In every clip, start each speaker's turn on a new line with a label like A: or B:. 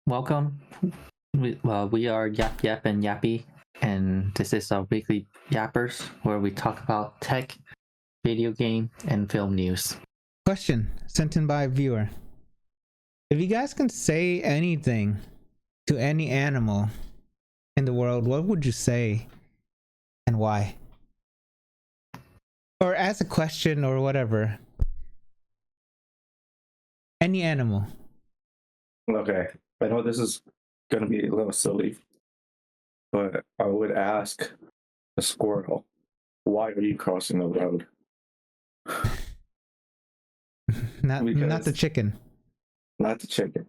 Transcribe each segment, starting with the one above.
A: Welcome. We are Yap Yap and Yappie, and this is our weekly Yappers where we talk about tech, video game, and film news.
B: Question sent in by a viewer. If you guys can say anything to any animal in the world, what would you say and why? Or ask a question or whatever. Any animal.
C: Okay, I know this is going to be a little silly, but I would ask a squirrel, why are you crossing the road?
B: Not the chicken.
C: Not the chicken.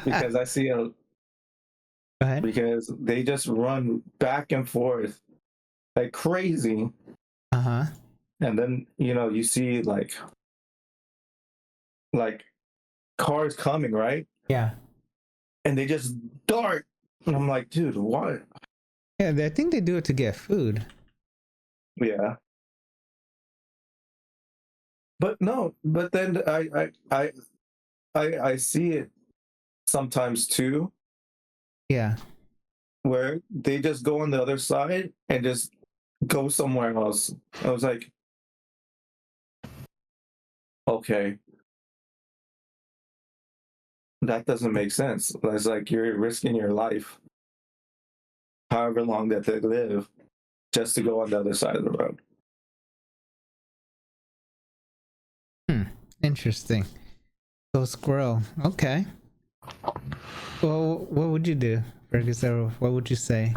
C: Because I see
B: Go ahead.
C: because they just run back and forth like crazy.
B: Uh-huh.
C: And then, you see like cars coming, right?
B: Yeah.
C: And they just dart. And I'm like, dude, what?
B: Yeah, I think they do it to get food.
C: Yeah. But no, but then I see it sometimes too,
B: Yeah.
C: where they just go on the other side and just go somewhere else. I was like, okay, that doesn't make sense. It's like you're risking your life, however long that they live, just to go on the other side of the road.
B: Interesting. So squirrel. Okay. Well, what would you do, Fergus? Or what would you say?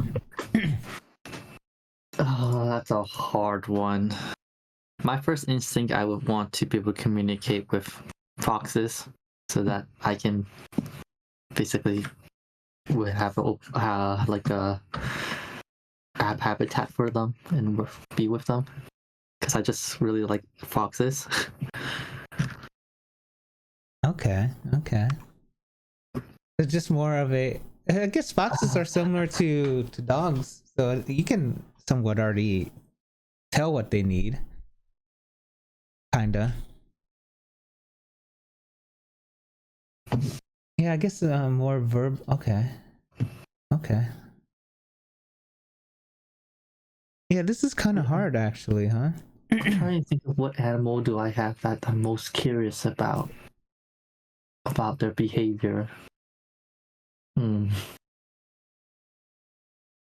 A: Oh, that's a hard one. My first instinct, I would want to be able to communicate with foxes so that I can basically would have like a habitat for them and be with them, because I just really like foxes.
B: Okay. It's just more of a. I guess foxes are similar to dogs, so you can somewhat already tell what they need. Kinda. Yeah, I guess more verb. Okay. Yeah, this is kind of hard actually, huh?
A: I'm trying to think of what animal do I have that I'm most curious about their behavior.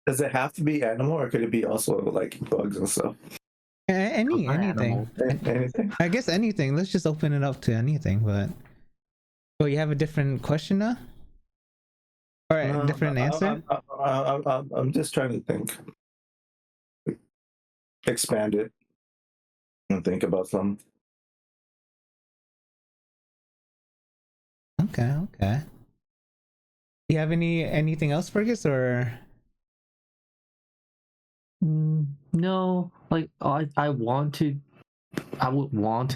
C: Does it have to be animal, or could it be also like bugs and stuff?
B: Anything.
C: Anything?
B: I guess anything. Let's just open it up to anything. But you have a different question now, or a different answer?
C: I'm just trying to think. Expand it and think about something.
B: Okay. Do you have anything else, Fergus, or?
A: No, like I would want to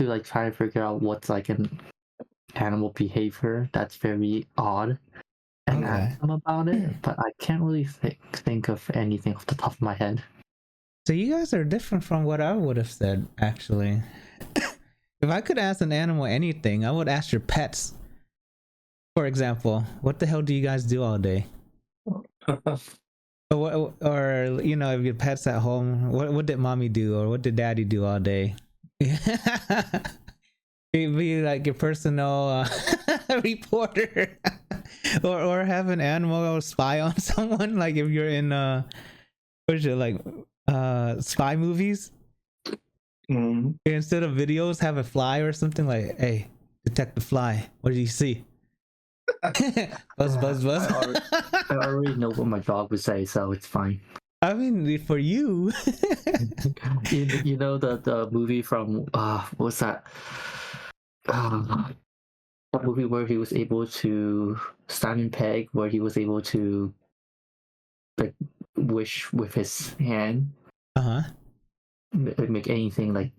A: like try to figure out what's like an animal behavior that's very odd and ask them about it, but I can't really think of anything off the top of my head.
B: So you guys are different from what I would have said, actually. If I could ask an animal anything, I would ask your pets. For example, what the hell do you guys do all day? Or if your pet's at home, what did mommy do, or what did daddy do all day? Be like your personal reporter, or have an animal spy on someone. Like if you're in what is it, like spy movies? Instead of videos, have a fly or something, like, hey, detect the fly. What did you see? Buzz.
A: I already know what my dog would say, so it's fine.
B: I mean, for you.
A: you know the movie from what's that? A movie where he was able to Simon Pegg, where he was able to like wish with his hand. Make anything like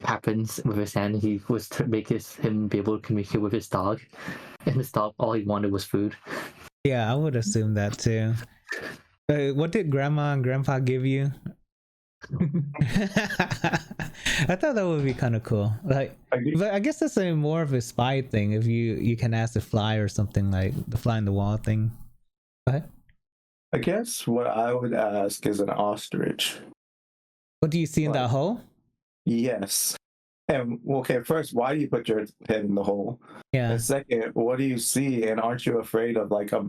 A: happens with his hand. He was to make him be able to communicate with his dog, and his dog, all he wanted was food.
B: Yeah, I would assume that too. What did grandma and grandpa give you? I thought that would be kind of cool. Like, but I guess that's a more of a spy thing. If you can ask to fly or something, like the fly in the wall thing. What?
C: I guess what I would ask is an ostrich.
B: What do you see in that hole?
C: Yes. And okay, first, why do you put your head in the hole?
B: Yeah.
C: And second, what do you see? And aren't you afraid of like a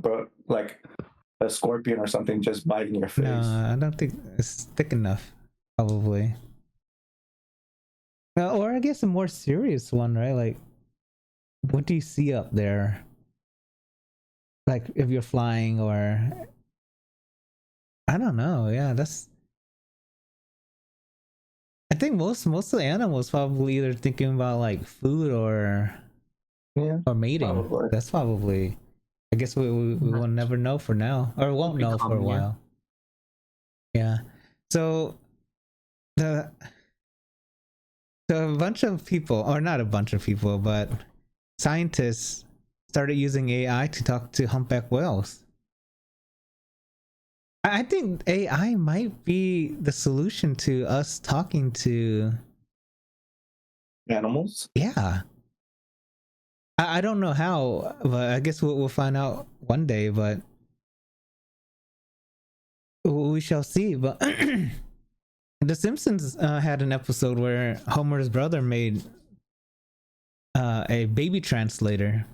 C: scorpion or something just biting your face?
B: No, I don't think it's thick enough. Probably. Or I guess a more serious one, right? Like, what do you see up there? Like, if you're flying, or I don't know. Yeah, that's. I think most of the animals probably either thinking about like food or mating. Probably. That's probably. I guess we will never know for now, or won't know for a while. Yeah. So a bunch of people, or not a bunch of people, but scientists started using AI to talk to humpback whales. I think AI might be the solution to us talking to
C: animals.
B: Yeah. I don't know how, but I guess we'll find out one day, but we shall see. But The Simpsons had an episode where Homer's brother made a baby translator.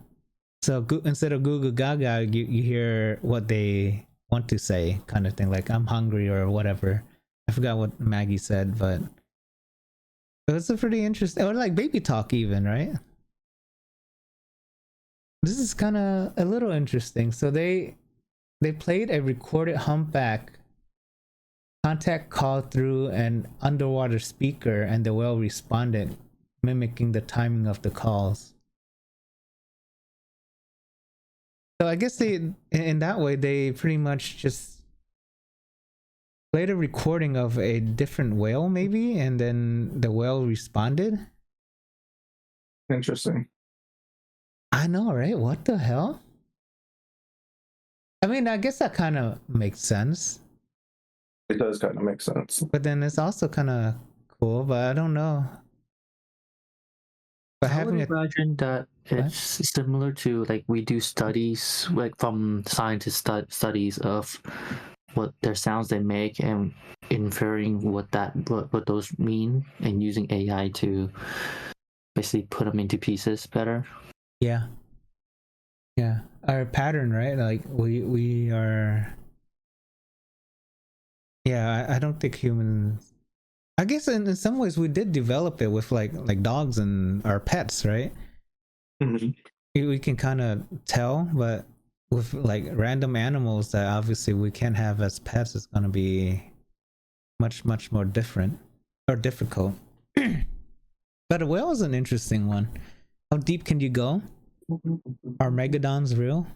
B: So instead of Google Gaga, you hear what they want to say, kind of thing, like I'm hungry or whatever. I forgot what Maggie said, but it was a pretty interesting, or like baby talk even, right? This is kind of a little interesting. So they played a recorded humpback contact call through an underwater speaker, and the whale responded, mimicking the timing of the calls. So I guess in that way, they pretty much just played a recording of a different whale, maybe, and then the whale responded.
C: Interesting.
B: I know, right? What the hell? I mean, I guess that kind of makes sense.
C: It does kind of make sense.
B: But then it's also kind of cool, but I don't know.
A: But I would imagine that it's similar to like we do studies, like from scientist studies of what their sounds they make and inferring what those mean, and using AI to basically put them into pieces better.
B: Yeah. Our pattern, right? Like we are. Yeah, I don't think humans. I guess in some ways we did develop it with like dogs and our pets, right?
C: Mm-hmm.
B: We can kind of tell, but with like random animals that obviously we can't have as pets, it's gonna be much more different or difficult. But a whale is an interesting one. How deep can you go? Are megalodons real?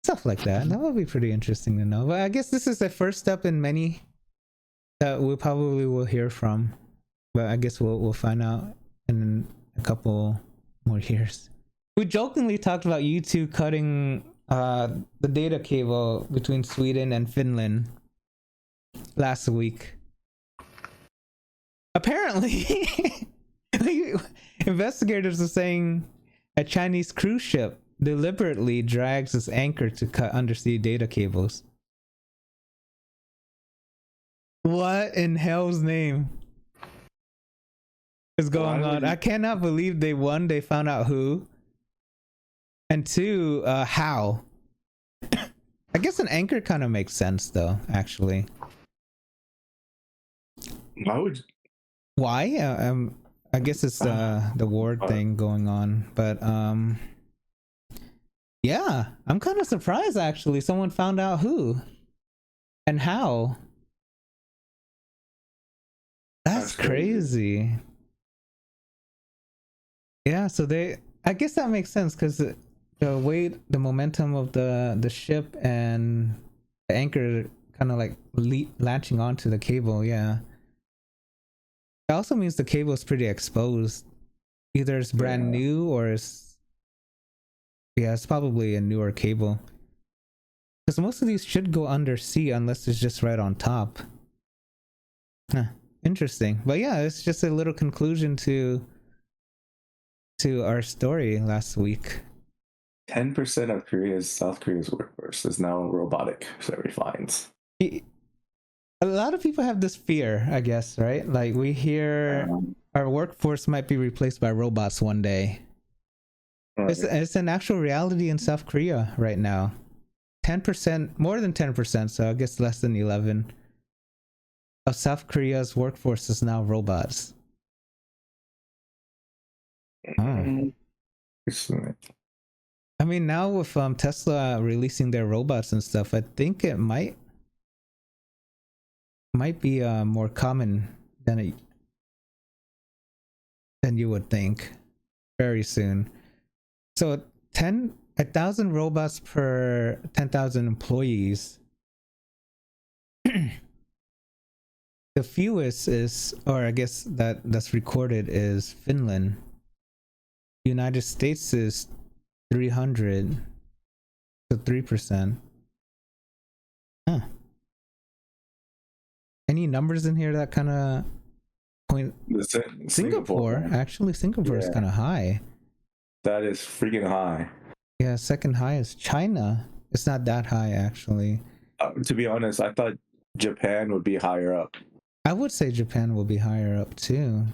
B: Stuff like that. That would be pretty interesting to know. But I guess this is the first step in many that we probably will hear from. But I guess we'll find out in a couple more years. We jokingly talked about YouTube cutting the data cable between Sweden and Finland last week. Apparently, investigators are saying a Chinese cruise ship deliberately drags its anchor to cut undersea data cables. What in hell's name is going on? I cannot believe they found out who, and two, how. I guess an anchor kind of makes sense though, actually. Why? I guess it's the ward thing going on, but yeah, I'm kind of surprised actually. Someone found out who and how. That's crazy. Yeah, so I guess that makes sense because the weight, the momentum of the ship and the anchor kind of like latching onto the cable. Yeah. It also means the cable is pretty exposed. Either it's brand new or it's probably a newer cable. Because most of these should go undersea unless it's just right on top. Interesting. But yeah, it's just a little conclusion to our story last week.
C: 10% of South Korea's workforce is now robotic, Siri finds.
B: A lot of people have this fear, I guess, right? Like we hear our workforce might be replaced by robots one day.
C: Right.
B: It's an actual reality in South Korea right now. 10%, more than 10%, so I guess less than 11 of South Korea's workforce is now robots. Oh. I mean, now with Tesla releasing their robots and stuff, I think it might be more common than you would think very soon. So 1,000 robots per 10,000 employees. The fewest is, or I guess that's recorded, is Finland. United States is 300, so 3%. Huh. Any numbers in here that kind of point? Singapore, actually, Singapore is kind of high.
C: That is freaking high.
B: Yeah, second high is China. It's not that high, actually.
C: To be honest, I thought Japan would be higher up.
B: I would say Japan will be higher up too.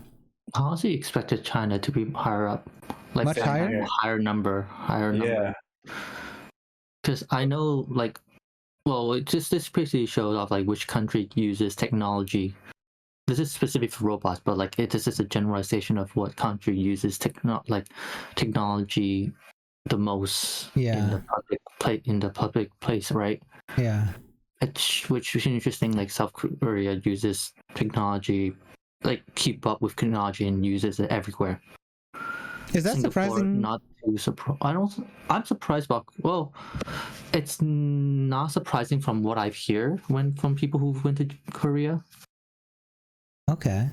A: I honestly expected China to be higher up, like
B: much higher.
A: Higher number.
C: Yeah.
A: Because I know, like, well, this basically shows off like which country uses technology. This is specific for robots, but like this is a generalization of what country uses technology the most in the public place, right?
B: Yeah.
A: Which is interesting. Like South Korea uses technology, like keep up with technology and uses it everywhere.
B: Is that
A: Singapore,
B: surprising?
A: Not too surprised. I'm surprised about. Well, it's not surprising from what I've heard from people who went to Korea.
B: Okay.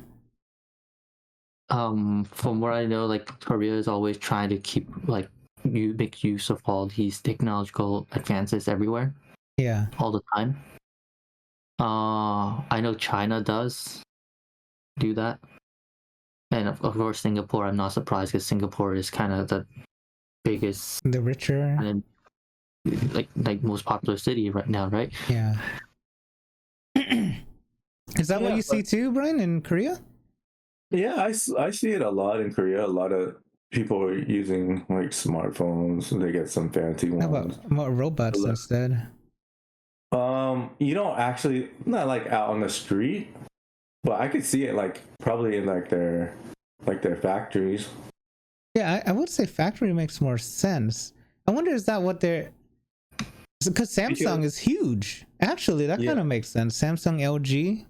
A: From what I know, like Korea is always trying to keep like make use of all these technological advances everywhere.
B: Yeah.
A: All the time. I know China does do that, and of course Singapore. I'm not surprised because Singapore is kind of the biggest,
B: the richer,
A: and like most popular city right now, right?
B: Yeah. Is that what you see too, Brian, in Korea?
C: Yeah, I see it a lot in Korea. A lot of people are using like smartphones. They get some fancy ones.
B: How about robots instead?
C: You don't actually, not like out on the street, but I could see it like probably in like their factories.
B: Yeah, I would say factory makes more sense. I wonder, is that what they're, because Samsung is huge. Actually, that kind of makes sense. Samsung, LG.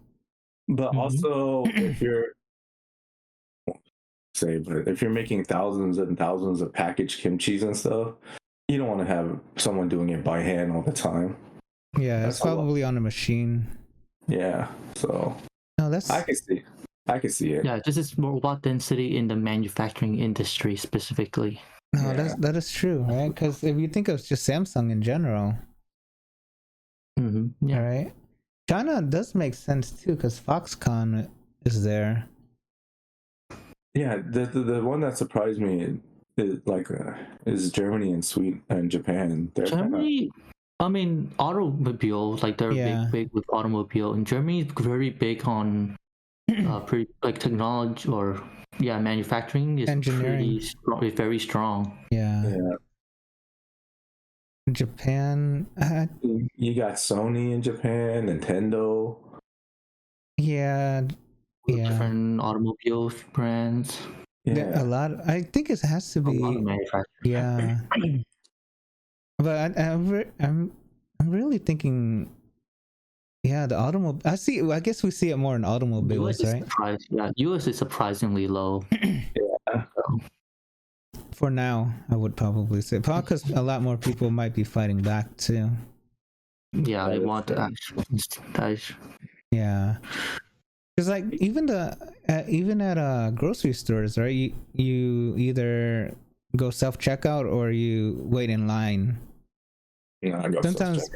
C: But also, if you're making thousands and thousands of packaged kimchis and stuff, you don't want to have someone doing it by hand all the time.
B: Yeah, it's probably on a machine.
C: Yeah, so
B: no, that's
C: I can see it.
A: Yeah, this is robot density in the manufacturing industry specifically.
B: No, that is true, right? Because if you think of just Samsung in general,
A: yeah,
B: right. China does make sense too, because Foxconn is there.
C: Yeah, the one that surprised me is Germany and Sweden and Japan.
A: Germany, I mean, automobile, like they're big with automobile, and Germany is very big on pretty like technology or manufacturing is
B: engineering.
A: Very strong.
B: Yeah. Japan.
C: You got Sony in Japan, Nintendo.
B: Yeah.
A: Different automobile brands.
B: Yeah. A lot. I think it has to be.
A: A lot of manufacturing.
B: Yeah. But I'm really thinking. Yeah, the automobile. I guess we see it more in automobiles, right?
A: US is surprisingly low.
C: Yeah.
B: For now, I would probably say, probably because a lot more people might be fighting back too.
A: Yeah, they want to actually.
B: Yeah, because like even at grocery stores, right? You either go self checkout or you wait in line. Sometimes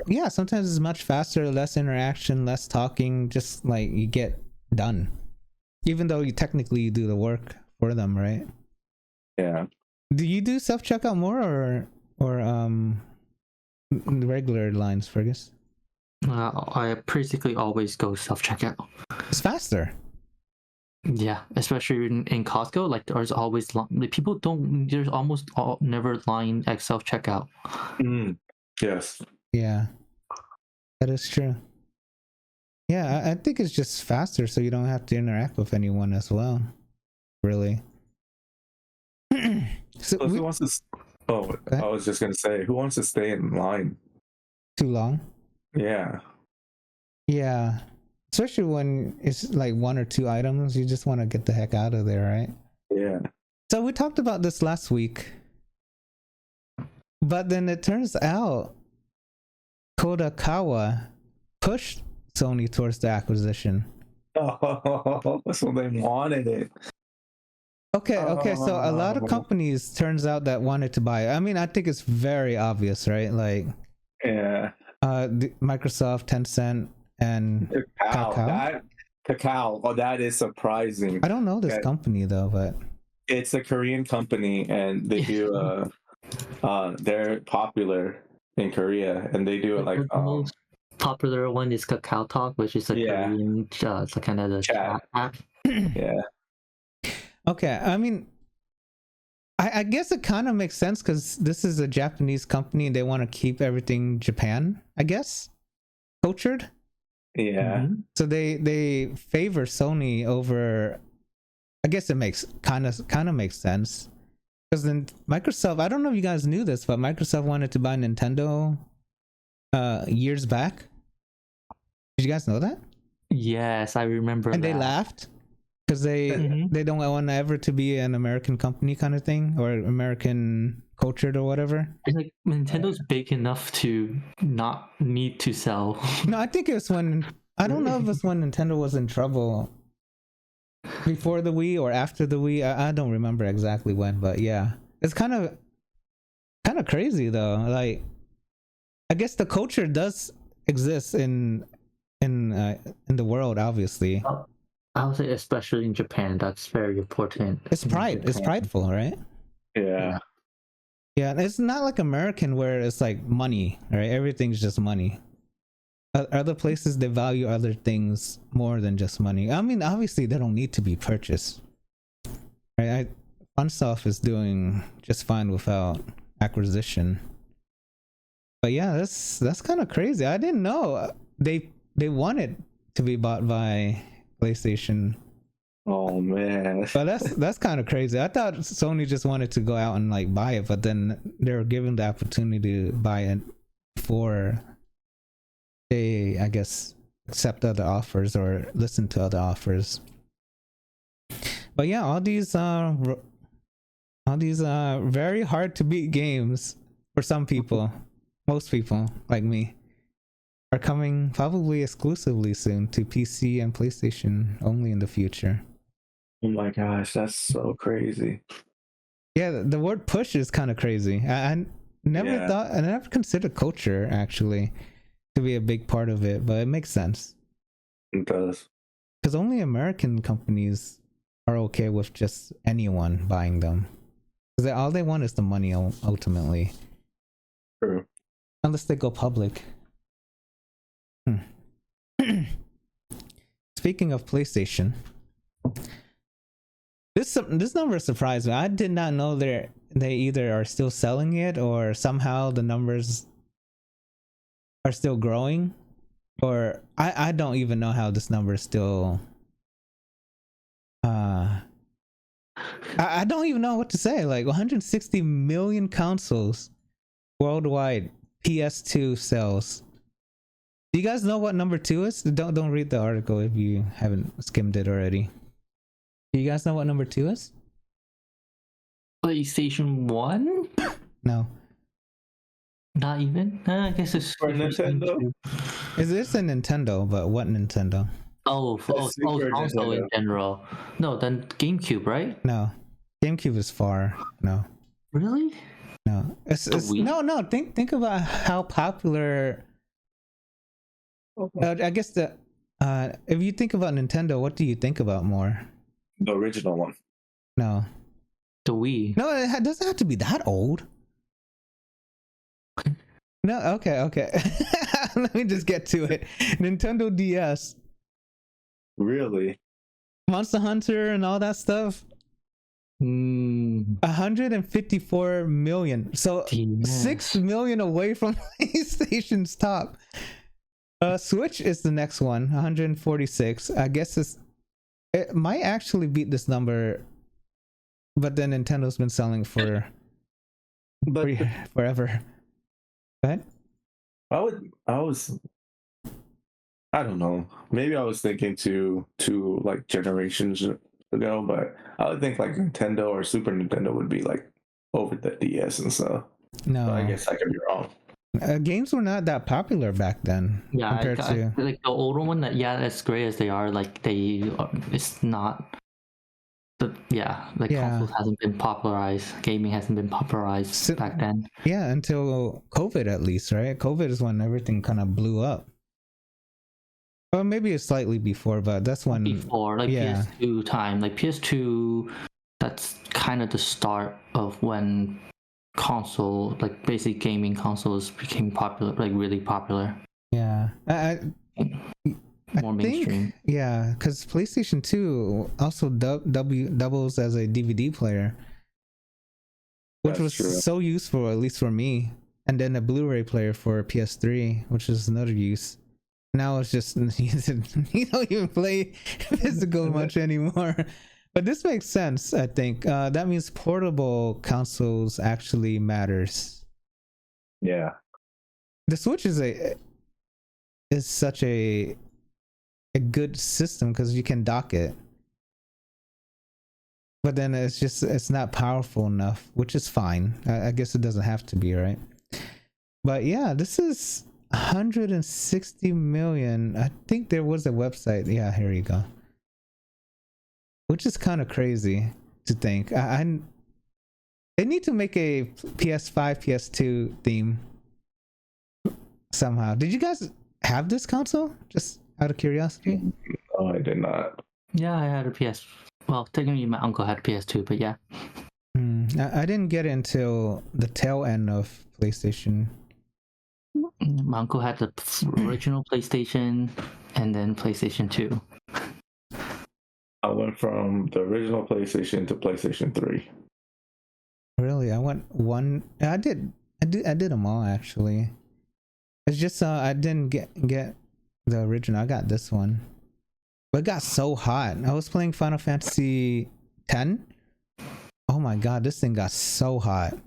B: it's much faster, less interaction, less talking. Just like you get done, even though you technically do the work for them, right?
C: Yeah.
B: Do you do self checkout more or regular lines, Fergus?
A: I basically always go self checkout.
B: It's faster.
A: Yeah, especially in Costco, like there's always people don't. There's almost never line at self checkout.
C: Yes.
B: Yeah, that is true. Yeah, I think it's just faster, so you don't have to interact with anyone as well. Really. So
C: Who wants to? Oh, I was just gonna say, who wants to stay in line
B: too long?
C: Yeah.
B: Yeah, especially when it's like one or two items, you just want to get the heck out of there, right?
C: Yeah.
B: So we talked about this last week, but then it turns out Kodakawa pushed Sony towards the acquisition.
C: Oh, so they wanted it.
B: Okay, so a lot of companies turns out that wanted to buy it. I mean, I think it's very obvious, right? Like,
C: yeah,
B: Microsoft, Tencent, and Kakao.
C: Kakao. Oh, that is surprising.
B: I don't know this company though, but
C: it's a Korean company, and they do. They're popular in Korea, and they do it like
A: the most popular one is Kakao Talk, which is a Korean, it's like kind of the chat app.
C: Yeah.
B: Okay, I mean, I guess it kind of makes sense because this is a Japanese company and they want to keep everything Japan, I guess, cultured.
C: Yeah.
B: So they favor Sony over. I guess it makes kind of makes sense because then Microsoft. I don't know if you guys knew this, but Microsoft wanted to buy Nintendo years back. Did you guys know that?
A: Yes, I remember.
B: And they laughed. Because they don't want ever to be an American company kind of thing, or American cultured or whatever.
A: It's like Nintendo's big enough to not need to sell.
B: No, I think it was when, I don't know if it's when Nintendo was in trouble, before the Wii or after the Wii. I don't remember exactly when, but yeah, it's kind of crazy though. Like, I guess the culture does exist in the world, obviously.
A: I would say especially in Japan, that's very important.
B: It's pride. It's prideful, right?
C: Yeah.
B: Yeah, it's not like American where it's like money, right? Everything's just money. Other places, they value other things more than just money. I mean, obviously, they don't need to be purchased. Right? FromSoftware is doing just fine without acquisition. But yeah, that's kind of crazy. I didn't know they wanted to be bought by PlayStation.
C: Oh man.
B: But that's kind of crazy. I thought Sony just wanted to go out and like buy it, but then they were given the opportunity to buy it before they, I guess, accept other offers or listen to other offers. But yeah, all these very hard to beat games for some people, most people like me, are coming probably exclusively soon to PC and PlayStation only in the future.
C: Oh my gosh, that's so crazy.
B: Yeah, the word push is kind of crazy. I never considered culture actually to be a big part of it, but it makes sense.
C: It does.
B: Because only American companies are okay with just anyone buying them. Because all they want is the money ultimately.
C: True.
B: Unless they go public. Speaking of PlayStation, this number surprised me. I did not know they either are still selling it or somehow the numbers are still growing, or I don't even know how this number is still. I don't even know what to say. Like 160 million consoles worldwide, PS2 sales. Do you guys know what number 2 is? Don't read the article if you haven't skimmed it already. Do you guys know what number 2 is?
A: PlayStation 1?
B: No.
A: Not even? I guess it's
C: for Nintendo.
B: It's a Nintendo, but what Nintendo?
A: Also in general. No, then GameCube, right?
B: No. GameCube is far. No.
A: Really?
B: No. It's no. Think about how popular. I guess If you think about Nintendo, what do you think about more?
C: The original one.
B: No.
A: The Wii.
B: No, it doesn't have to be that old. No, okay. Let me just get to it. Nintendo DS.
C: Really?
B: Monster Hunter and all that stuff. 154 million. So
A: Yes.
B: 6 million away from PlayStation's top. Switch is the next one, 146. I guess it might actually beat this number, but then Nintendo's been selling for forever. Go ahead.
C: I don't know. Maybe I was thinking two like generations ago, but I would think like Nintendo or Super Nintendo would be like over the DS and stuff.
B: No,
C: So I guess I could be wrong.
B: Games were not that popular back then.
A: Yeah,
B: compared to
A: like the older one. That as great as they are, like it's not. Consoles hasn't been popularized. Gaming hasn't been popularized back then.
B: Yeah, until COVID at least, right? COVID is when everything kind of blew up. Or maybe it's slightly before, but that's when
A: PS2 time. Like PS2, that's kind of the start of when console, like basic gaming consoles became popular, like really popular.
B: Yeah.
A: More mainstream.
B: Yeah, because PlayStation 2 also doubles as a DVD player, which was so useful, at least for me. And then a Blu-ray player for PS3, which is another use. Now it's just you don't even play physical much anymore. But this makes sense, I think. That means portable consoles actually matters.
C: Yeah.
B: The Switch is such a good system because you can dock it, but then it's not powerful enough, which is fine. I guess it doesn't have to be, right? But yeah, this is 160 million. I think there was a website. Yeah, here you go. Which is kind of crazy to think. They need to make a PS5 PS2 theme somehow. Did you guys have this console, just out of curiosity?
C: Oh, I did not.
A: Yeah, I had a PS. Well, technically my uncle had a PS2, but yeah.
B: I didn't get it until the tail end of PlayStation.
A: My uncle had the original PlayStation and then PlayStation 2.
C: I went from the original PlayStation to PlayStation 3.
B: Really? I went one. I did them all actually. It's just I didn't get the original. I got this one, but it got so hot. I was playing Final Fantasy X. Oh my god, this thing got so hot.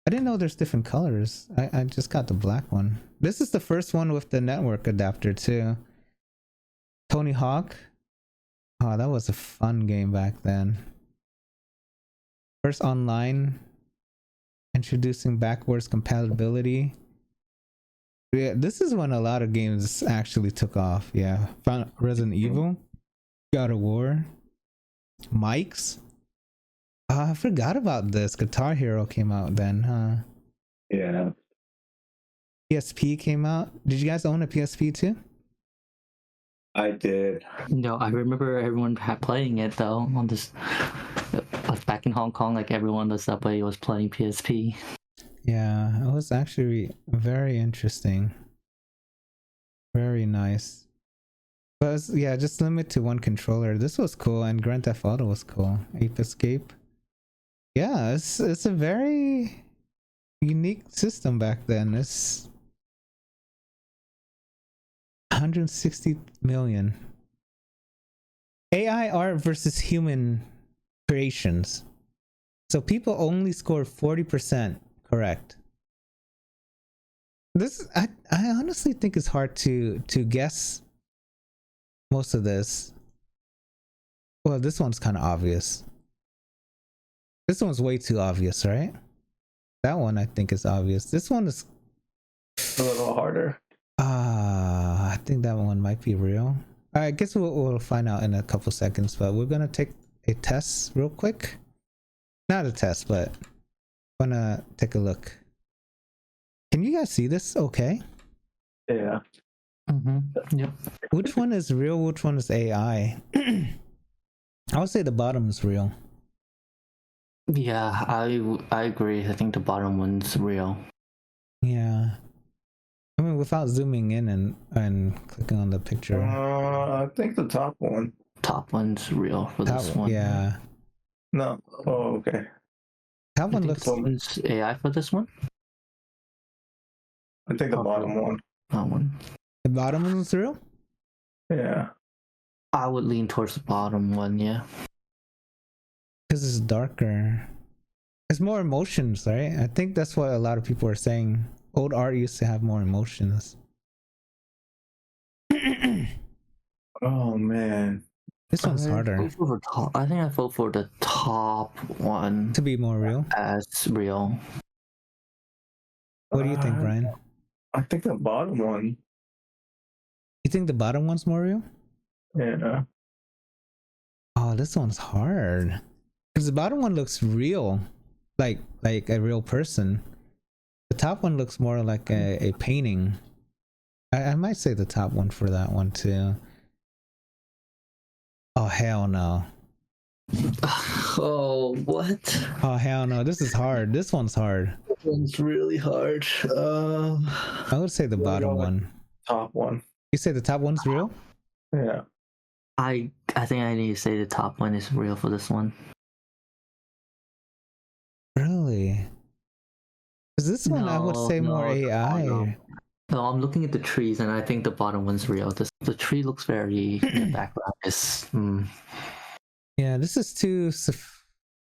B: I didn't know there's different colors. I just got the black one. This is the first one with the network adapter too. Tony Hawk. Oh, that was a fun game back then. First online, introducing backwards compatibility. Yeah, this is when a lot of games actually took off. Yeah, Resident Evil, God of War, Mike's. I forgot about this. Guitar Hero came out then, huh?
C: Yeah.
B: PSP came out. Did you guys own a PSP too?
C: I did.
A: No, I remember everyone playing it though on this. Like back in Hong Kong, like everyone on the subway was playing PSP.
B: Yeah, it was actually very interesting. Very nice. But yeah, just limit to one controller. This was cool, and Grand Theft Auto was cool. Ape Escape. Yeah, it's a very unique system back then. It's 160 million. AI art versus human creations. So people only scored 40% correct. This I honestly think it's hard to guess most of this. Well, this one's kind of obvious. This one's way too obvious, right? That one I think is obvious. This one is
C: a little harder.
B: I think that one might be real. I guess we'll find out in a couple seconds, but we're gonna take a test real quick. Not a test, but I'm gonna take a look. Can you guys see this okay?
C: Yeah.
A: Yep.
B: Which one is real? Which one is AI? I would say the bottom is real.
A: Yeah, I agree. I think the bottom one's real.
B: Yeah. I mean, without zooming in and clicking on the picture.
C: I think the top one.
A: Top one's real for this one.
B: Yeah.
C: No. Oh, okay.
B: Top
A: I
B: one
A: think
B: looks.
A: this one's AI for this one.
C: I think the bottom one.
A: That one.
B: The bottom one is real?
C: Yeah.
A: I would lean towards the bottom one. Yeah.
B: Because it's darker. It's more emotions, right? I think that's what a lot of people are saying. Old art used to have more emotions.
C: Oh man.
B: This one's harder.
A: I think I vote for the top one
B: To be more real.
A: as real.
B: What do you think, Brian?
C: I think the bottom one.
B: You think the bottom one's more real?
C: Yeah.
B: Oh, this one's hard. Because the bottom one looks real. Like a real person. The top one looks more like a painting. I might say the top one for that one too. Oh hell no.
A: Oh, what?
B: Oh hell no. This is hard. This one's hard.
A: This one's really hard.
B: I would say the bottom one.
C: Top one.
B: You say the top one's real?
C: Yeah.
A: I think I need to say the top one is real for this one.
B: Really? Because this one I would say more AI.
A: No, I'm looking at the trees and I think the bottom one's real. The tree looks very the background is
B: Yeah, this is too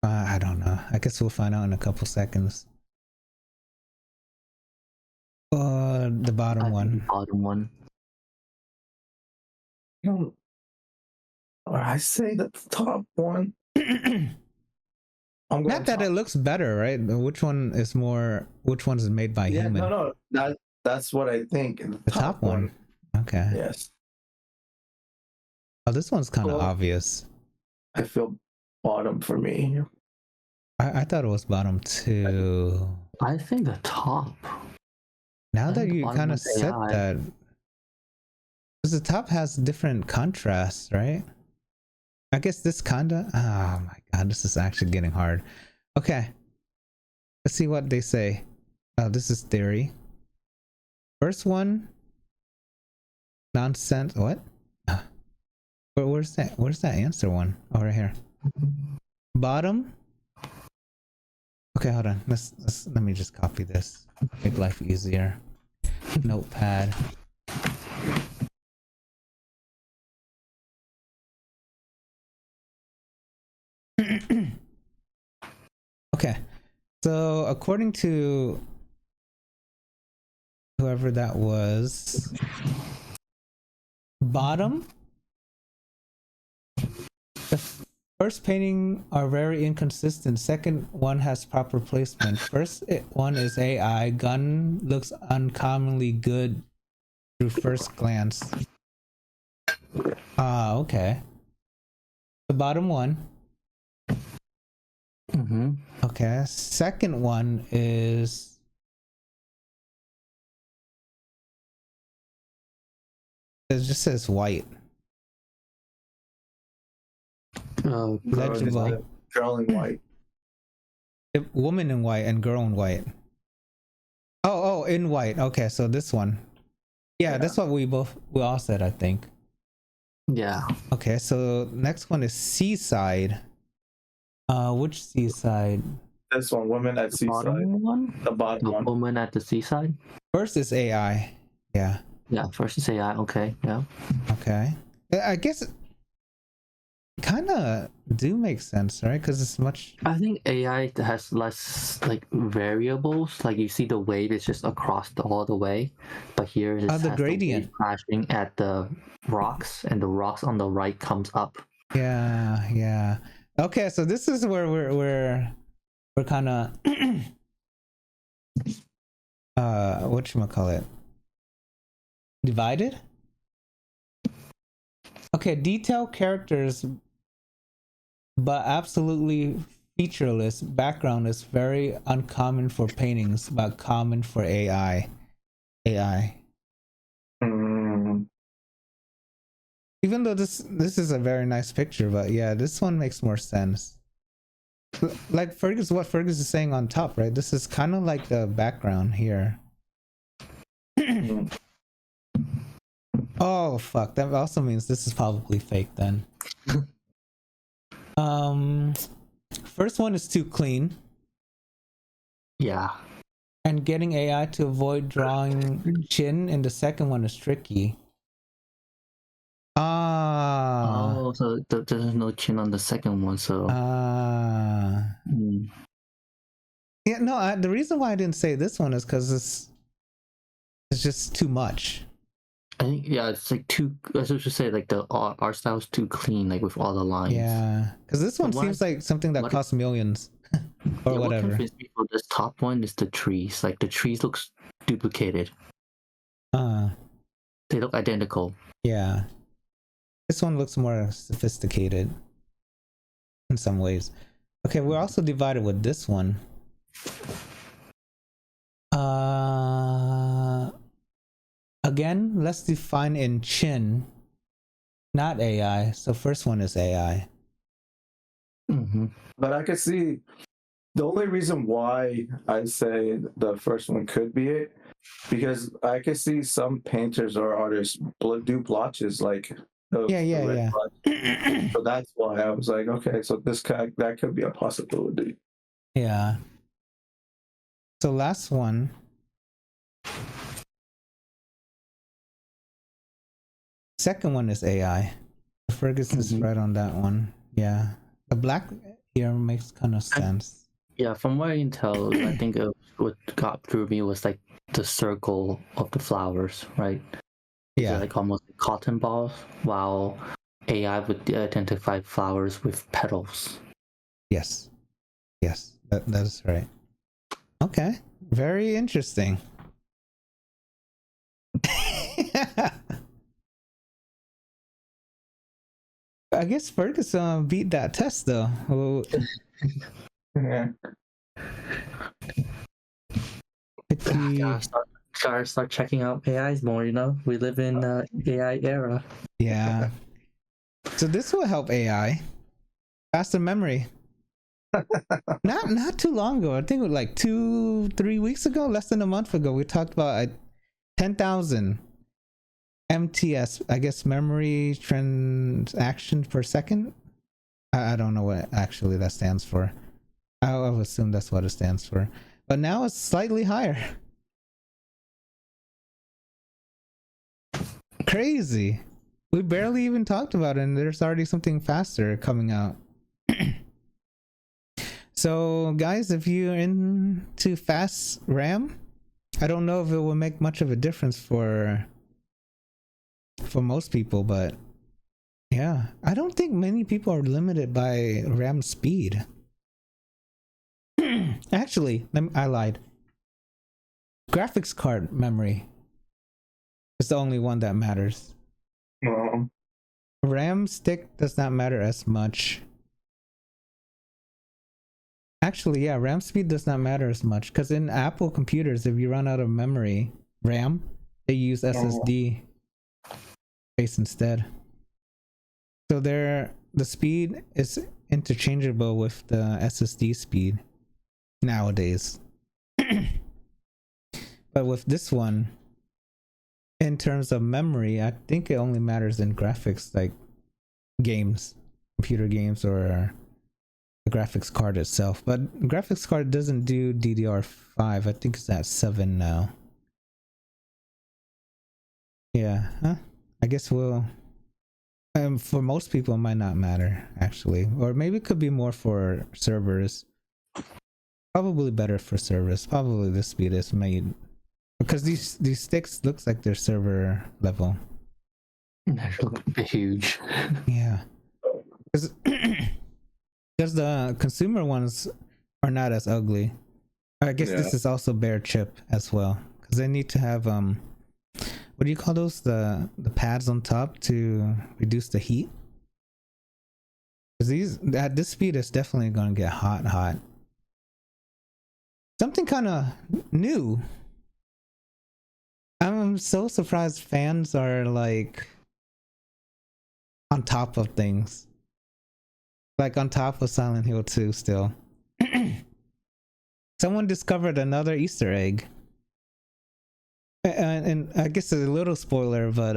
B: I don't know. I guess we'll find out in a couple seconds. The bottom one.
A: Bottom one.
C: I say the top one. I'm going
B: Not that
C: top.
B: it looks better, right? Which one is more? Which one's made by
C: Yeah,
B: human?
C: no. That's what I think.
B: The top one. Okay.
C: Yes.
B: Oh, this one's kind of
C: Well,
B: obvious.
C: I feel bottom for me.
B: I thought it was bottom too.
A: I think the top.
B: Now
A: I
B: that
A: think the
B: you
A: bottom
B: kind of
A: one's
B: said
A: AI.
B: that, because the top has different contrasts, right? I guess this kinda. Oh my god, this is actually getting hard. Okay, let's see what they say. Oh, this is theory. First one, nonsense. What? Where's that? Where's that answer one? Oh, right here. Bottom. Okay, hold on. Let me just copy this. Make life easier. Notepad. Okay, so according to whoever that was, bottom, the first painting are very inconsistent. Second one has proper placement. First one is AI. Gun looks uncommonly good through first glance. Okay. The bottom one. Okay. Second one is it just says white. Legible.
C: Girl in white.
B: Woman in white and girl in white. Oh, in white. Okay, so this one. Yeah, that's what we all said, I think.
A: Yeah.
B: Okay, so next one is seaside. Which seaside?
C: This one, woman at seaside.
A: Bottom one?
C: The bottom
A: The
C: one.
A: woman at the seaside?
B: First is AI. Yeah.
A: Yeah, first is AI. Okay, yeah.
B: Okay. I guess it kind of do make sense, right? Because it's much.
A: I think AI has less like variables. Like you see the wave is just across all the way, but here it
B: the
A: has
B: gradient
A: wave crashing at the rocks, and the rocks on the right comes up.
B: Yeah. Okay, so this is where we're kind of whatchamacallit, divided. Okay, detailed characters but absolutely featureless background is very uncommon for paintings but common for AI.
C: Mm,
B: Even though this is a very nice picture, but yeah, this one makes more sense. Like Fergus, what Fergus is saying on top, right? This is kind of like the background here. Oh fuck, that also means this is probably fake then. First one is too clean.
A: Yeah.
B: And getting AI to avoid drawing chin in the second one is tricky.
A: Oh, so there's no chin on the second one, so.
B: Yeah, no, the reason why I didn't say this one is because it's just too much.
A: I think, yeah, it's like too, as I should say, like the art style is too clean, like with all the lines.
B: Yeah, because this one seems like something that costs millions or whatever.
A: What confuses me for this top one is the trees. Like the trees looks duplicated. They look identical.
B: Yeah. This one looks more sophisticated in some ways. Okay, we're also divided with this one. Again, let's define in chin, not AI. So first one is AI.
C: But I could see the only reason why I say the first one could be it, because I could see some painters or artists do blotches like
B: yeah.
C: So that's why I was like, okay, so that could be a possibility.
B: Yeah. So last one. Second one is AI. Fergus is right on that one. Yeah. The black here makes kind of sense.
A: Yeah, from what I can tell, I think what got through me was like the circle of the flowers, right?
B: Yeah.
A: They're like almost like cotton balls, while AI would identify flowers with petals.
B: Yes. Yes, that is right. Okay. Very interesting. I guess Fergus beat that test though.
C: Yeah.
A: Start checking out AIs more. You know, we live in AI era.
B: Yeah. So this will help AI. Faster memory. Not too long ago. I think it was like 2-3 weeks ago, less than a month ago. We talked about 10,000 MTS, I guess, memory transactions per second. I don't know what actually that stands for. I'll assume that's what it stands for. But now it's slightly higher. Crazy. We barely even talked about it, and there's already something faster coming out. So, guys, if you're into fast RAM, I don't know if it will make much of a difference for most people, but yeah, I don't think many people are limited by RAM speed. Actually, I lied. Graphics card memory is the only one that matters. RAM stick does not matter as much. Actually, yeah, RAM speed does not matter as much, because in Apple computers, if you run out of memory RAM, they use SSD space instead. So the speed is interchangeable with the SSD speed nowadays. But with this one, in terms of memory, I think it only matters in graphics, like games, computer games, or the graphics card itself. But graphics card doesn't do DDR5. I think it's at 7 now. Yeah, I guess we'll... for most people, it might not matter, actually. Or maybe it could be more for servers. Probably better for servers. Probably the speed is made. Because these sticks looks like they're server level.
A: They look huge.
B: Yeah. Because the consumer ones are not as ugly. I guess this is also bare chip as well. Because they need to have what do you call those? The pads on top to reduce the heat. Because at this speed, it's definitely gonna get hot. Something kind of new. I'm so surprised fans are like on top of things. Like on top of Silent Hill 2 still. Someone discovered another Easter egg. And I guess it's a little spoiler, but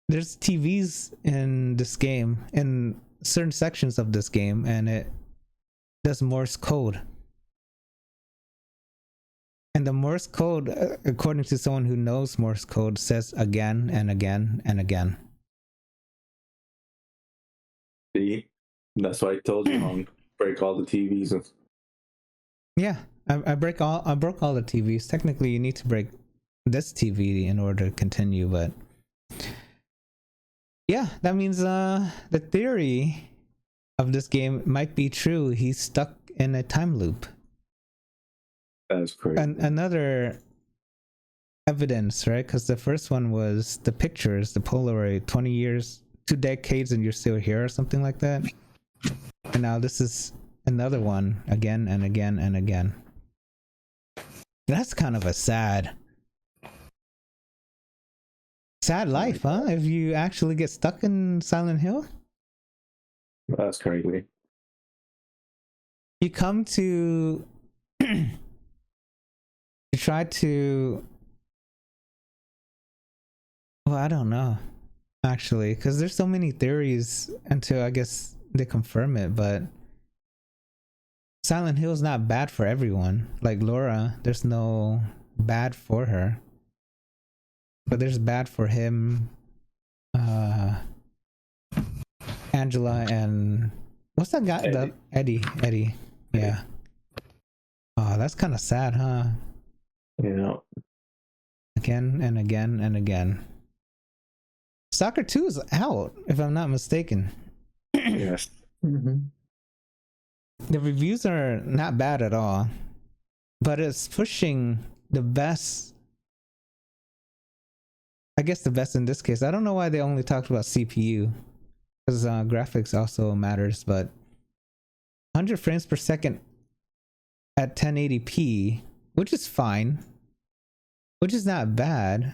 B: there's TVs in this game, in certain sections of this game, and it does Morse code. And the Morse code, according to someone who knows Morse code, says again and again and again.
C: See? That's why I told you, break all the TVs.
B: Yeah, I broke all the TVs. Technically, you need to break this TV in order to continue, but yeah, that means the theory of this game might be true. He's stuck in a time loop.
C: That's crazy.
B: And another evidence, right? Because the first one was the pictures, the Polaroid, 20 years, 2 decades, and you're still here, or something like that. And now this is another one, again and again and again. That's kind of a sad life, huh? If you actually get stuck in Silent Hill.
C: That's crazy.
B: You come to you try to, well, I don't know actually, because there's so many theories until I guess they confirm it, but Silent Hill's not bad for everyone. Like Laura, there's no bad for her, but there's bad for him, Angela, and what's that guy? Eddie. Yeah. Oh, that's kind of sad, huh?
C: Yeah.
B: Again and again and again. Stalker 2 is out, if I'm not mistaken.
C: Yes.
A: Mm-hmm.
B: The reviews are not bad at all, but it's pushing the best. I guess the best in this case. I don't know why they only talked about CPU, because graphics also matters, but 100 frames per second at 1080p, which is fine, which is not bad,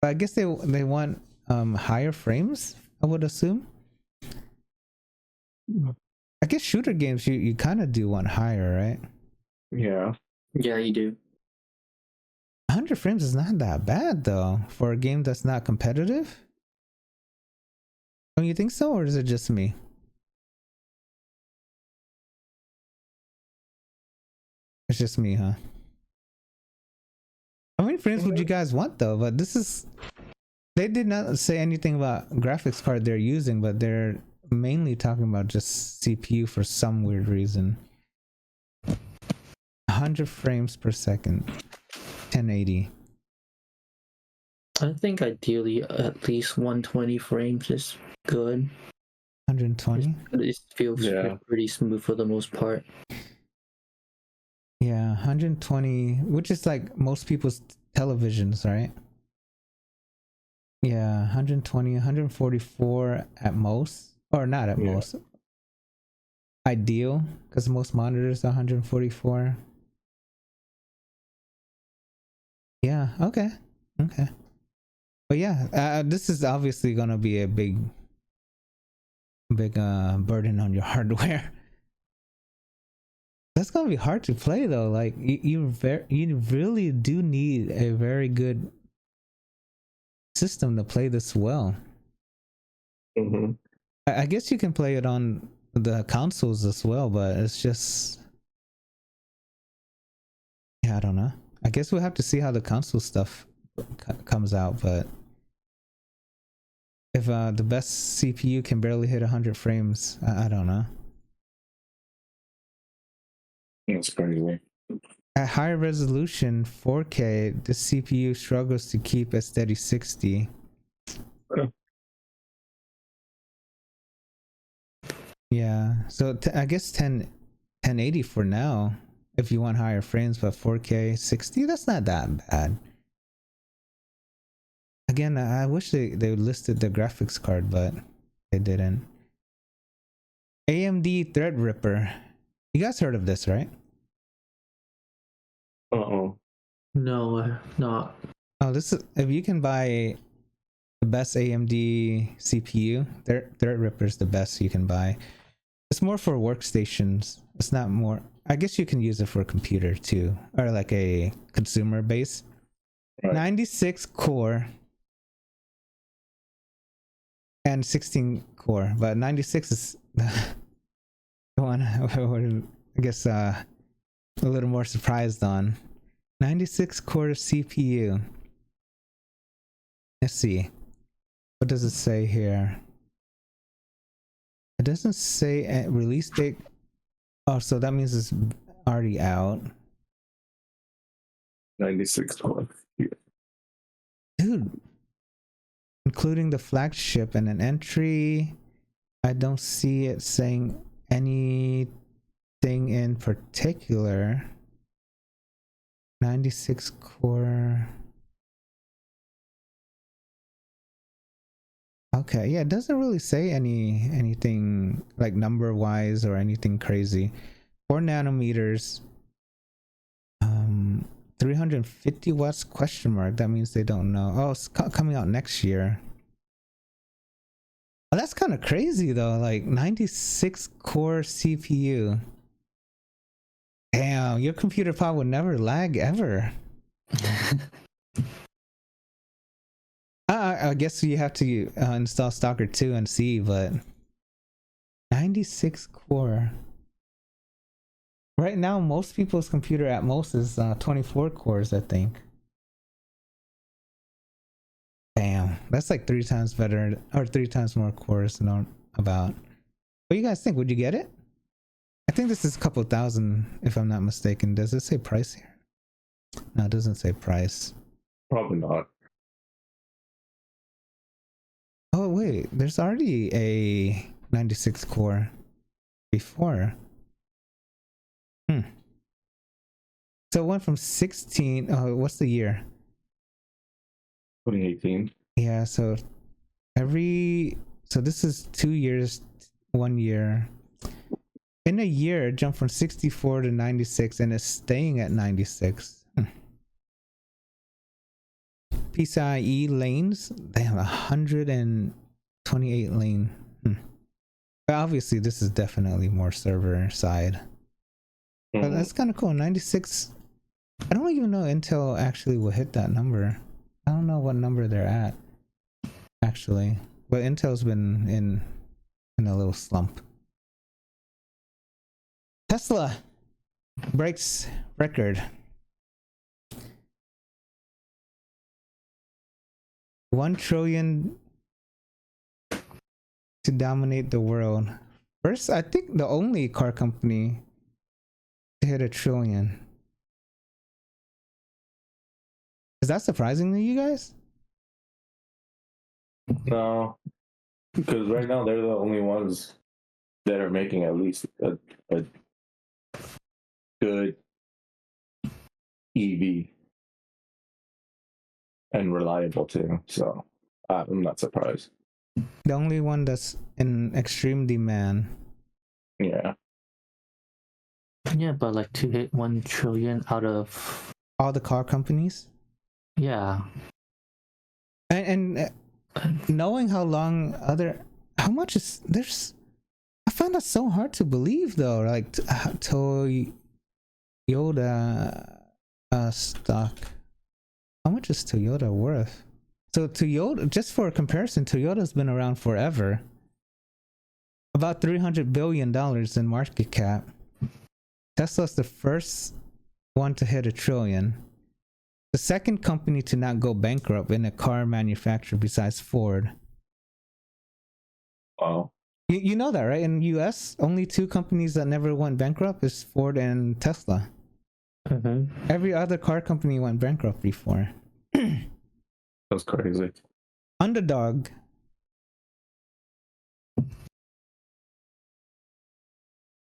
B: but I guess they want higher frames, I would assume. I guess shooter games you kind of do want higher, right?
C: Yeah.
A: Yeah, you do.
B: 100 frames is not that bad though for a game that's not competitive. Don't you think so, or is it just me? It's just me, huh? How many frames would you guys want though? But this is, they did not say anything about graphics card they're using, but they're mainly talking about just CPU for some weird reason. 100 frames per second, 1080.
A: I think ideally at least 120 frames is good.
B: 120?
A: It feels pretty smooth for the most part.
B: Yeah, 120, which is like most people's televisions, right? Yeah, 120, 144 at most, or not at most. Ideal, because most monitors are 144. Yeah, okay. But yeah, this is obviously gonna be a big burden on your hardware. That's gonna be hard to play though. Like you really do need a very good system to play this well.
C: Mm-hmm.
B: I guess you can play it on the consoles as well, but it's just, yeah, I don't know. I guess we'll have to see how the console stuff comes out, but if the best CPU can barely hit 100 frames, I don't know.
C: That's crazy.
B: At higher resolution 4K, the CPU struggles to keep a steady 60. Yeah, so I guess 1080 for now if you want higher frames, but 4K 60, that's not that bad. Again, I wish they listed the graphics card, but they didn't. AMD Threadripper. You guys heard of this, right?
A: No, not.
B: Oh, this is, if you can buy the best AMD CPU. Threadripper is the best you can buy. It's more for workstations. It's not more. I guess you can use it for a computer too, or like a consumer base. Right. 96 core and 16 core, but 96 is the one I guess a little more surprised on. 96 core CPU. Let's see. What does it say here? It doesn't say a release date. Oh, so that means it's already out.
C: 96 core. Yeah.
B: Dude. Including the flagship and an entry. I don't see it saying anything in particular. 96 core. Okay, yeah, it doesn't really say anything like number wise or anything crazy. 4 nanometers. 350 watts question mark. That means they don't know. Oh, it's coming out next year. Oh, that's kind of crazy though. Like 96 core CPU. Damn, your computer probably would never lag ever. I guess you have to install Stalker 2 and see, but 96 core. Right now, most people's computer at most is 24 cores, I think. Damn, that's like 3 times better, or 3 times more cores than about. What do you guys think? Would you get it? I think this is a couple thousand, if I'm not mistaken. Does it say price here? No, it doesn't say price.
C: Probably not.
B: Oh wait, there's already a 96 core before. So it went from 16. Oh, what's the year?
C: 2018.
B: Yeah, so this is 2 years, 1 year. In a year, it jumped from 64 to 96 and it's staying at 96. PCIe lanes, they have 128 lane. But obviously this is definitely more server side. But that's kind of cool. 96. I don't even know Intel actually will hit that number. I don't know what number they're at actually, but Intel's been in a little slump. Tesla breaks record. 1 trillion to dominate the world. First, I think the only car company to hit $1 trillion. Is that surprising to you guys?
C: No, because right now they're the only ones that are making at least a good EV and reliable too. So I'm not surprised.
B: The only one that's in extreme demand.
C: Yeah.
A: Yeah, but like to hit 1 trillion out of
B: all the car companies.
A: Yeah.
B: And knowing how much is there's, I find that so hard to believe though. Like Toyota stock. How much is Toyota worth? So Toyota, just for a comparison, Toyota's been around forever. About $300 billion in market cap. Tesla's the first one to hit $1 trillion. The second company to not go bankrupt in a car manufacturer besides Ford.
C: Wow.
B: You know that, right? In the US, only 2 companies that never went bankrupt is Ford and Tesla.
A: Mm-hmm.
B: Every other car company went bankrupt before.
C: That's crazy.
B: Underdog.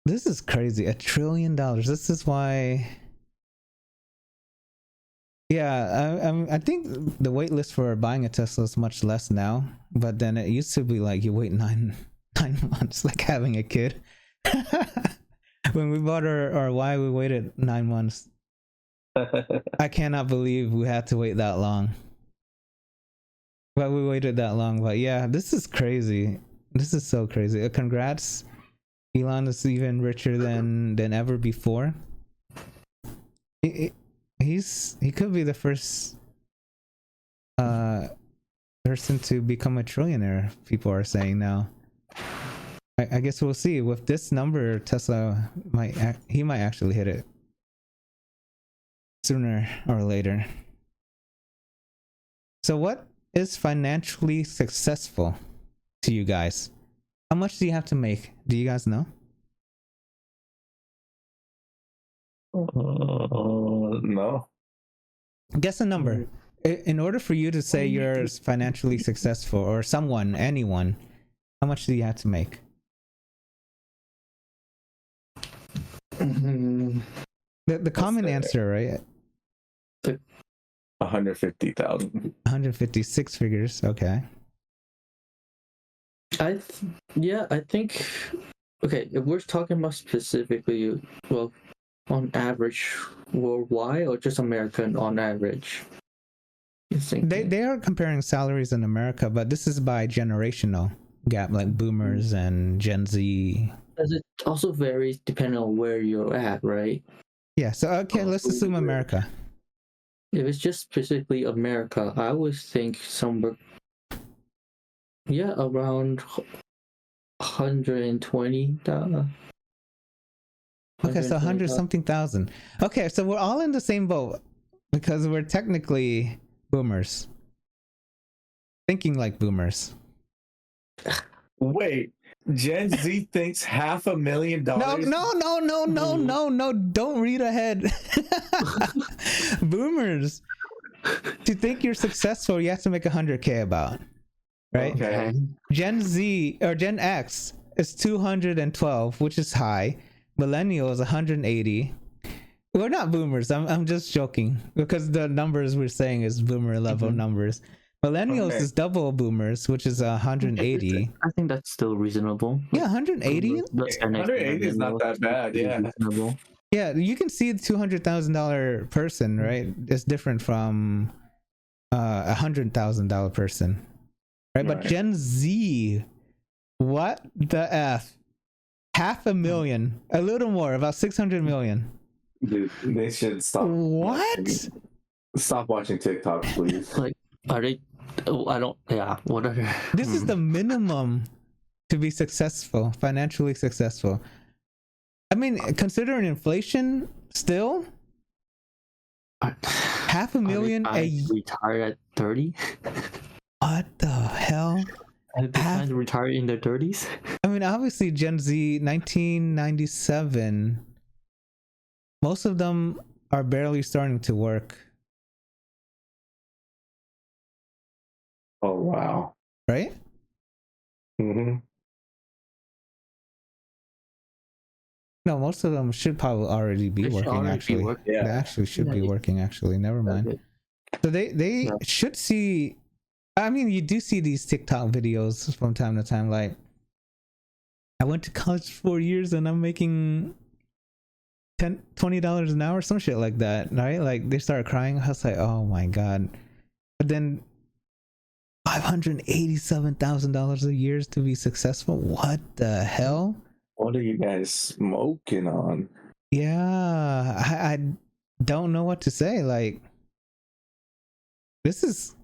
B: This is crazy. $1 trillion. This is why. Yeah, I think the wait list for buying a Tesla is much less now. But then it used to be like you wait nine months, like having a kid. When we bought our Y, we waited 9 months. I cannot believe we had to wait that long. But we waited that long. But yeah, this is crazy. This is so crazy. Congrats. Elon is even richer than ever before. He could be the first person to become a trillionaire, people are saying now. I guess we'll see. With this number, Tesla might actually hit it sooner or later. So what is financially successful to you guys? How much do you have to make? Do you guys know?
C: No.
B: Guess a number. In order for you to say you're financially successful, or anyone, how much do you have to make? The common answer, right?
C: 150,000.
B: 156 figures. Okay.
A: I think. Okay, if we're talking about specifically, well, on average worldwide or just American on average?
B: They are comparing salaries in America, but this is by generational gap, like boomers and Gen Z.
A: Because it also varies depending on where you're at, right?
B: Yeah, so okay, let's assume America.
A: If it's just specifically America, I would think somewhere, around 120,000.
B: Okay, so 100 something thousand. Okay, so we're all in the same boat because we're technically boomers. Thinking like boomers.
C: Wait, Gen Z thinks $500,000?
B: No, don't read ahead. Boomers. To think you're successful, you have to make 100K about. Right?
C: Okay.
B: Gen Z or Gen X is 212, which is high. Millennial is 180. We're not boomers. I'm just joking because the numbers we're saying is boomer level numbers. Millennials is double boomers, which is 180.
A: I think that's still reasonable.
B: Yeah, 180.
C: 180 is not that bad. Yeah.
A: Reasonable.
B: Yeah, you can see the $200,000 person, right? It's different from $100,000 person, right? But Gen Z, what the f? 500,000, a little more, about 600 million.
C: Dude, they should stop.
B: What?
C: Stop watching TikTok, please.
A: Like, are they? Oh, I don't. Yeah, whatever.
B: This is the minimum to be successful, financially successful. I mean, considering inflation, still, 500,000 a
A: retire at 30.
B: What the hell?
A: Are they trying to retire in their 30s?
B: I mean, obviously, Gen Z, 1997. Most of them are barely starting to work.
C: Oh wow!
B: Right?
C: Mm-hmm.
B: No, most of them should probably already be working. Actually, they actually should be working. Actually, never mind. So they should see. I mean, you do see these TikTok videos from time to time. Like, I went to college 4 years and I'm making $20 an hour, some shit like that, right? Like, they start crying. I was like, oh my god. But then $587,000 a year to be successful. What the hell?
C: What are you guys smoking on?
B: Yeah, I don't know what to say. Like, this is.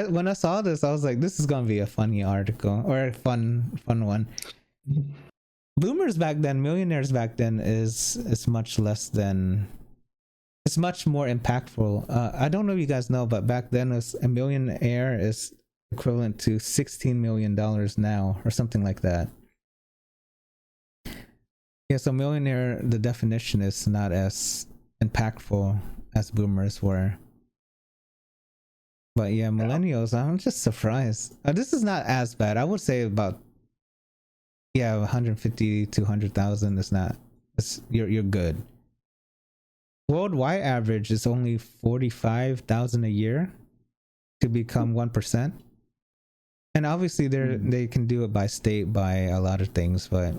B: When I saw this, I was like, this is gonna be a funny article or a fun one. Boomers back then, millionaires back then is much less than. It's much more impactful. I don't know if you guys know, but back then a millionaire is equivalent to $16 million now, or something like that. Yeah, so millionaire, the definition is not as impactful as boomers were. But yeah, millennials, I'm just surprised. This is not as bad. I would say about 150 to 100,000 is not. You're good. Worldwide average is only 45,000 a year to become 1%. And obviously they can do it by state, by a lot of things, but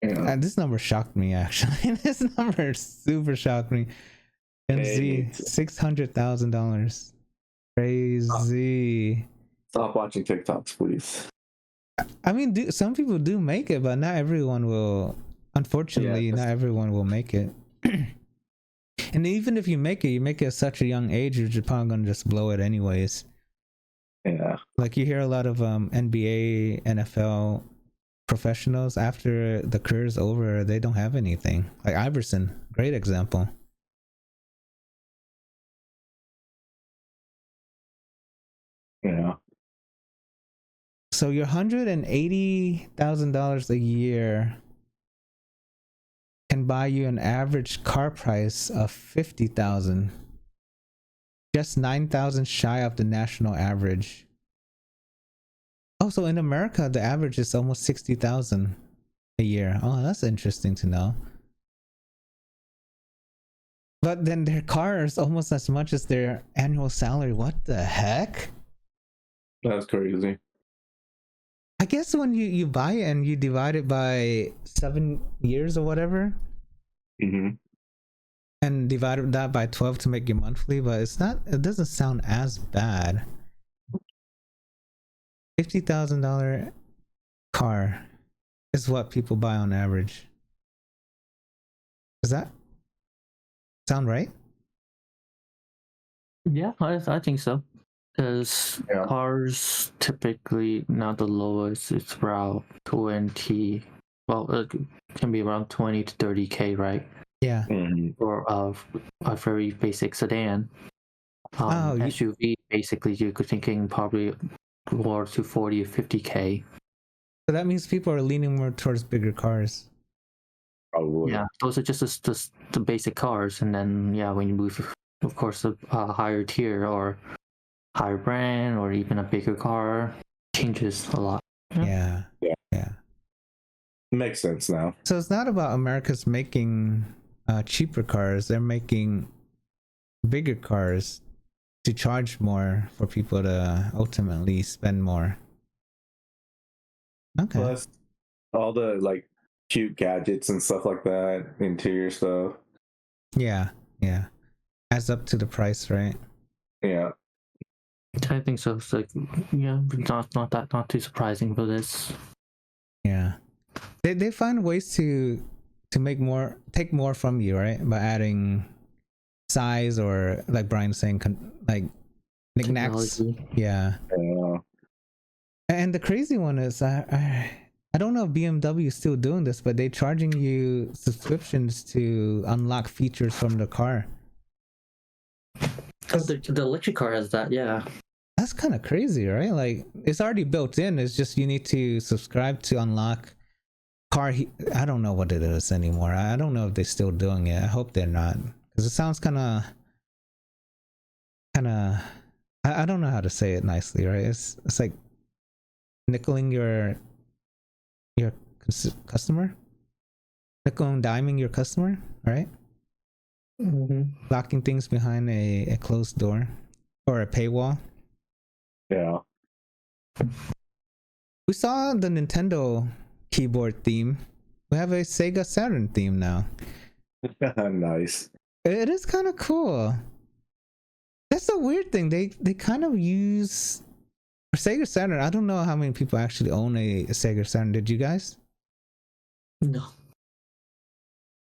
B: this number shocked me actually. This number super shocked me. Gen Z, $600,000. Crazy.
C: Stop watching TikToks, please.
B: I mean, some people do make it, but not everyone will. Unfortunately, not everyone will make it. And even if you make it at such a young age, you're just probably gonna just blow it anyways.
C: Yeah.
B: Like you hear a lot of NBA, NFL professionals after the career's over, they don't have anything. Like Iverson, great example.
C: Yeah.
B: So your $180,000 a year can buy you an average car price of $50,000, just $9,000 shy of the national average. Also, in America, the average is almost $60,000 a year. Oh, that's interesting to know. But then their car is almost as much as their annual salary. What the heck?
C: That's crazy.
B: I guess when you buy it and you divide it by 7 years or whatever, and divide that by 12 to make your monthly, but it doesn't sound as bad. $50,000 car is what people buy on average. Does that sound right?
A: Yeah, I think so. Because cars typically, not the lowest, it's around 20. Well, it can be around 20 to 30K, right?
B: Yeah.
A: For a very basic sedan. SUV, basically, you're thinking probably more to 40 or 50K.
B: So that means people are leaning more towards bigger cars.
C: Probably.
A: Yeah, those are just the basic cars. And then, when you move, of course, a higher tier or higher brand or even a bigger car, changes a lot.
B: Yeah.
C: Makes sense now.
B: So it's not about America's making cheaper cars. They're making bigger cars to charge more for people to ultimately spend more. Okay.
C: Plus all the like cute gadgets and stuff like that, interior stuff.
B: Yeah. Adds up to the price, right?
C: Yeah.
A: I think so. It's like, not too surprising for this.
B: Yeah, they find ways to take more from you, right? By adding size or, like Brian's saying, like knickknacks. Yeah. And the crazy one is, I don't know if BMW is still doing this, but they're charging you subscriptions to unlock features from the car.
A: The electric car has that, yeah.
B: That's kind of crazy, right? Like, it's already built in. It's just you need to subscribe to unlock car. I don't know what it is anymore. I don't know if they're still doing it. I hope they're not, because it sounds kind of. I don't know how to say it nicely, right? It's like nickeling your customer, nickel and diming your customer, right? Locking things behind a closed door or a paywall.
C: Yeah.
B: We saw the Nintendo keyboard theme. We have a Sega Saturn theme now.
C: Nice.
B: It is kind of cool. That's a weird thing. They kind of use Sega Saturn. I don't know how many people actually own a Sega Saturn. Did you guys?
A: No.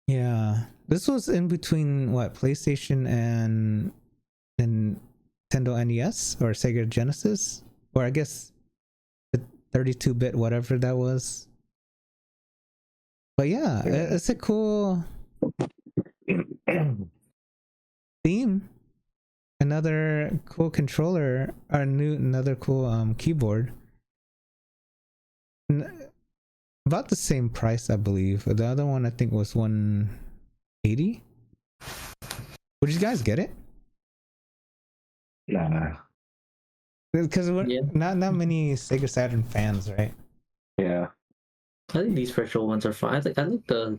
B: Yeah. This was in between what, PlayStation and Nintendo NES or Sega Genesis, or I guess the 32-bit whatever that was. But yeah, it's a cool theme. Another cool controller, or another cool keyboard. About the same price, I believe. The other one I think was $180. Would you guys get it?
C: Nah.
B: Because we're not many Sega Saturn fans, right?
C: Yeah.
A: I think these virtual ones are fine. I like the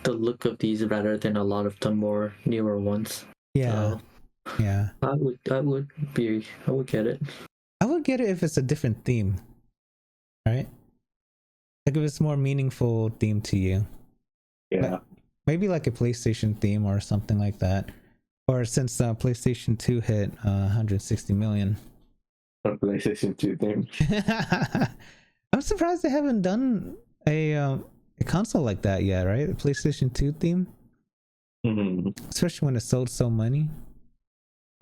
A: look of these better than a lot of the more newer ones.
B: Yeah. Yeah.
A: I would get it.
B: I would get it if it's a different theme, right? Like if it's more meaningful theme to you.
C: Yeah.
B: Like, maybe like a PlayStation theme or something like that. Or since PlayStation 2 hit 160 million.
C: On PlayStation 2 thing.
B: I'm surprised they haven't done a console like that yet, right? A PlayStation 2 theme.
C: Mm-hmm.
B: Especially when it sold so many.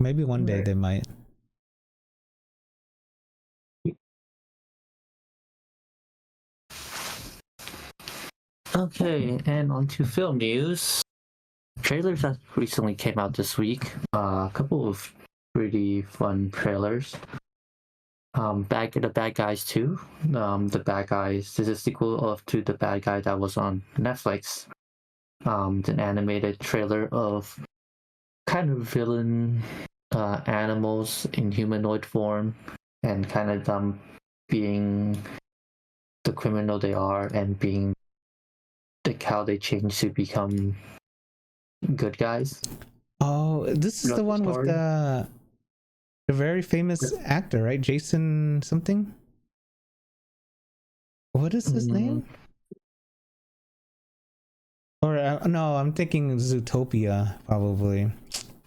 B: Maybe one day they might.
A: Okay, and on to film news. Trailers that recently came out this week. A couple of pretty fun trailers. The Bad Guys 2. The Bad Guys. This is a sequel to The Bad Guy that was on Netflix. It's an animated trailer of kind of villain animals in humanoid form, and kind of them being the criminal they are, and being like how they change to become good guys.
B: Oh, this is the one with the very famous actor, right? Jason something. What is his name? Or no, I'm thinking Zootopia probably.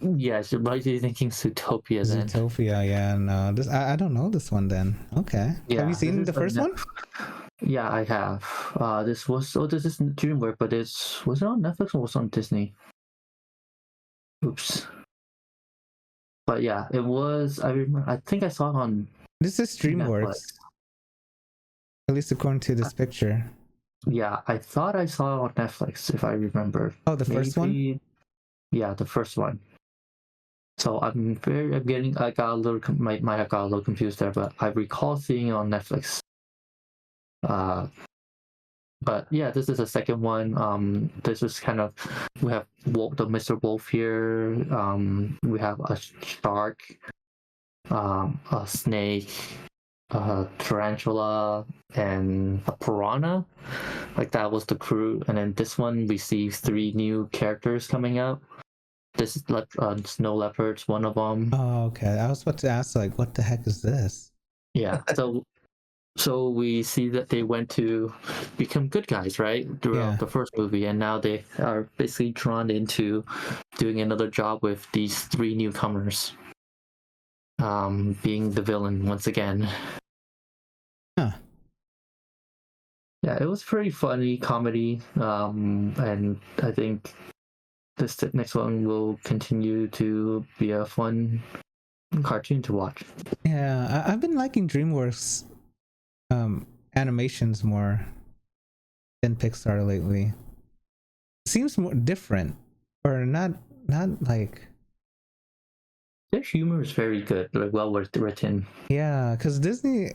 A: Yes, you might be thinking Zootopia then.
B: Zootopia, yeah. No, this I don't know this one then. Okay.
A: Yeah,
B: have you seen the first one?
A: Yeah, I have. This is DreamWorks, but was it on Netflix or was it on Disney? Oops. But yeah, it was. I remember. I think I saw it on.
B: This is DreamWorks.
A: Netflix.
B: At least according to this picture.
A: Yeah, I thought I saw it on Netflix, if I remember.
B: Oh, the first one?
A: Yeah, the first one. So I got a little, might have got a little confused there, but I recall seeing it on Netflix. But yeah, this is the second one. This is kind of, we have the Mr. Wolf here. We have a shark, a snake, a tarantula, and a piranha. Like that was the crew. And then this one receives 3 new characters coming out. This is snow leopards, one of them.
B: Oh, okay. I was about to ask, like, what the heck is this?
A: Yeah. So we see that they went to become good guys, right? Throughout the first movie, and now they are basically drawn into doing another job with these 3 newcomers. Being the villain once again.
B: Huh.
A: Yeah, it was pretty funny comedy. And I think this next one will continue to be a fun cartoon to watch.
B: Yeah, I've been liking DreamWorks animations more than Pixar lately. Seems more different, or not like.
A: Their humor is very good, like well written.
B: Yeah, because Disney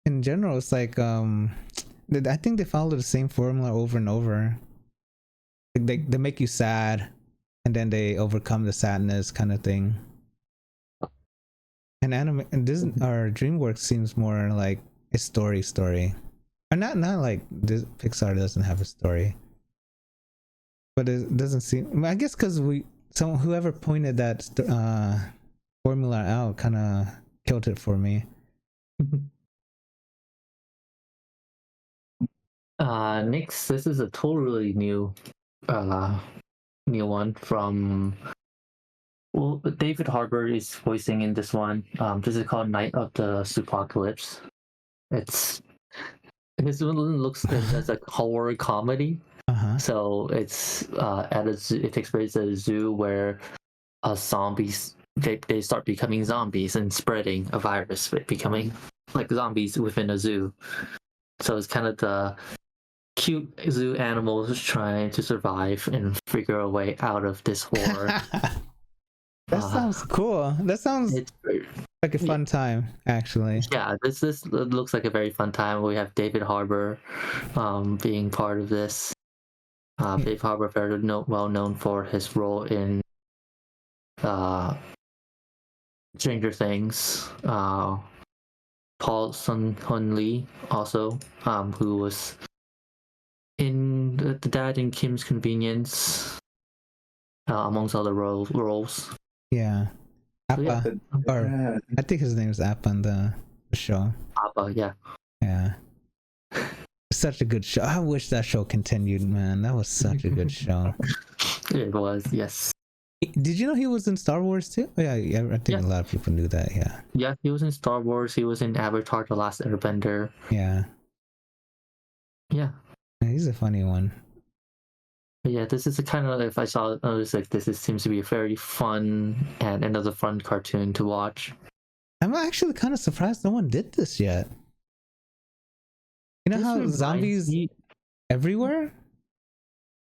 B: in general is like I think they follow the same formula over and over. They make you sad, and then they overcome the sadness kind of thing. And Disney or DreamWorks seems more like a story, or not like Pixar doesn't have a story, but it doesn't seem. I guess because whoever pointed that formula out kind of killed it for me.
A: Next, this is a totally new one from. Well, David Harbour is voicing in this one. This is called Night of the Zoopocalypse. This one looks as a horror comedy. So it's at a zoo. It takes place at a zoo where zombies they start becoming zombies and spreading a virus, becoming like zombies within a zoo. So it's kind of the cute zoo animals trying to survive and figure a way out of this horror.
B: That sounds cool. That sounds like a fun time, actually.
A: Yeah, this looks like a very fun time. We have David Harbour being part of this. David Harbour, very well known for his role in Stranger Things. Paul Sun-Hun Lee also, who was in the Dad in Kim's Convenience, amongst other roles.
B: Yeah. Appa. Or I think his name is Appa on the show.
A: Appa, yeah.
B: Yeah. Such a good show. I wish that show continued, man. That was such a good show.
A: It was, yes.
B: Did you know he was in Star Wars too? Yeah, I think
A: Yeah.
B: a lot of people knew that. Yeah.
A: Yeah, he was in Star Wars. He was in Avatar: The Last Airbender.
B: Yeah.
A: Yeah.
B: He's a funny one.
A: But yeah, this is the kind of, if I saw it, I was like, seems to be a very fun and another fun cartoon to watch.
B: I'm actually kind of surprised no one did this yet. You know
A: This
B: how
A: reminds
B: zombies
A: me-
B: everywhere?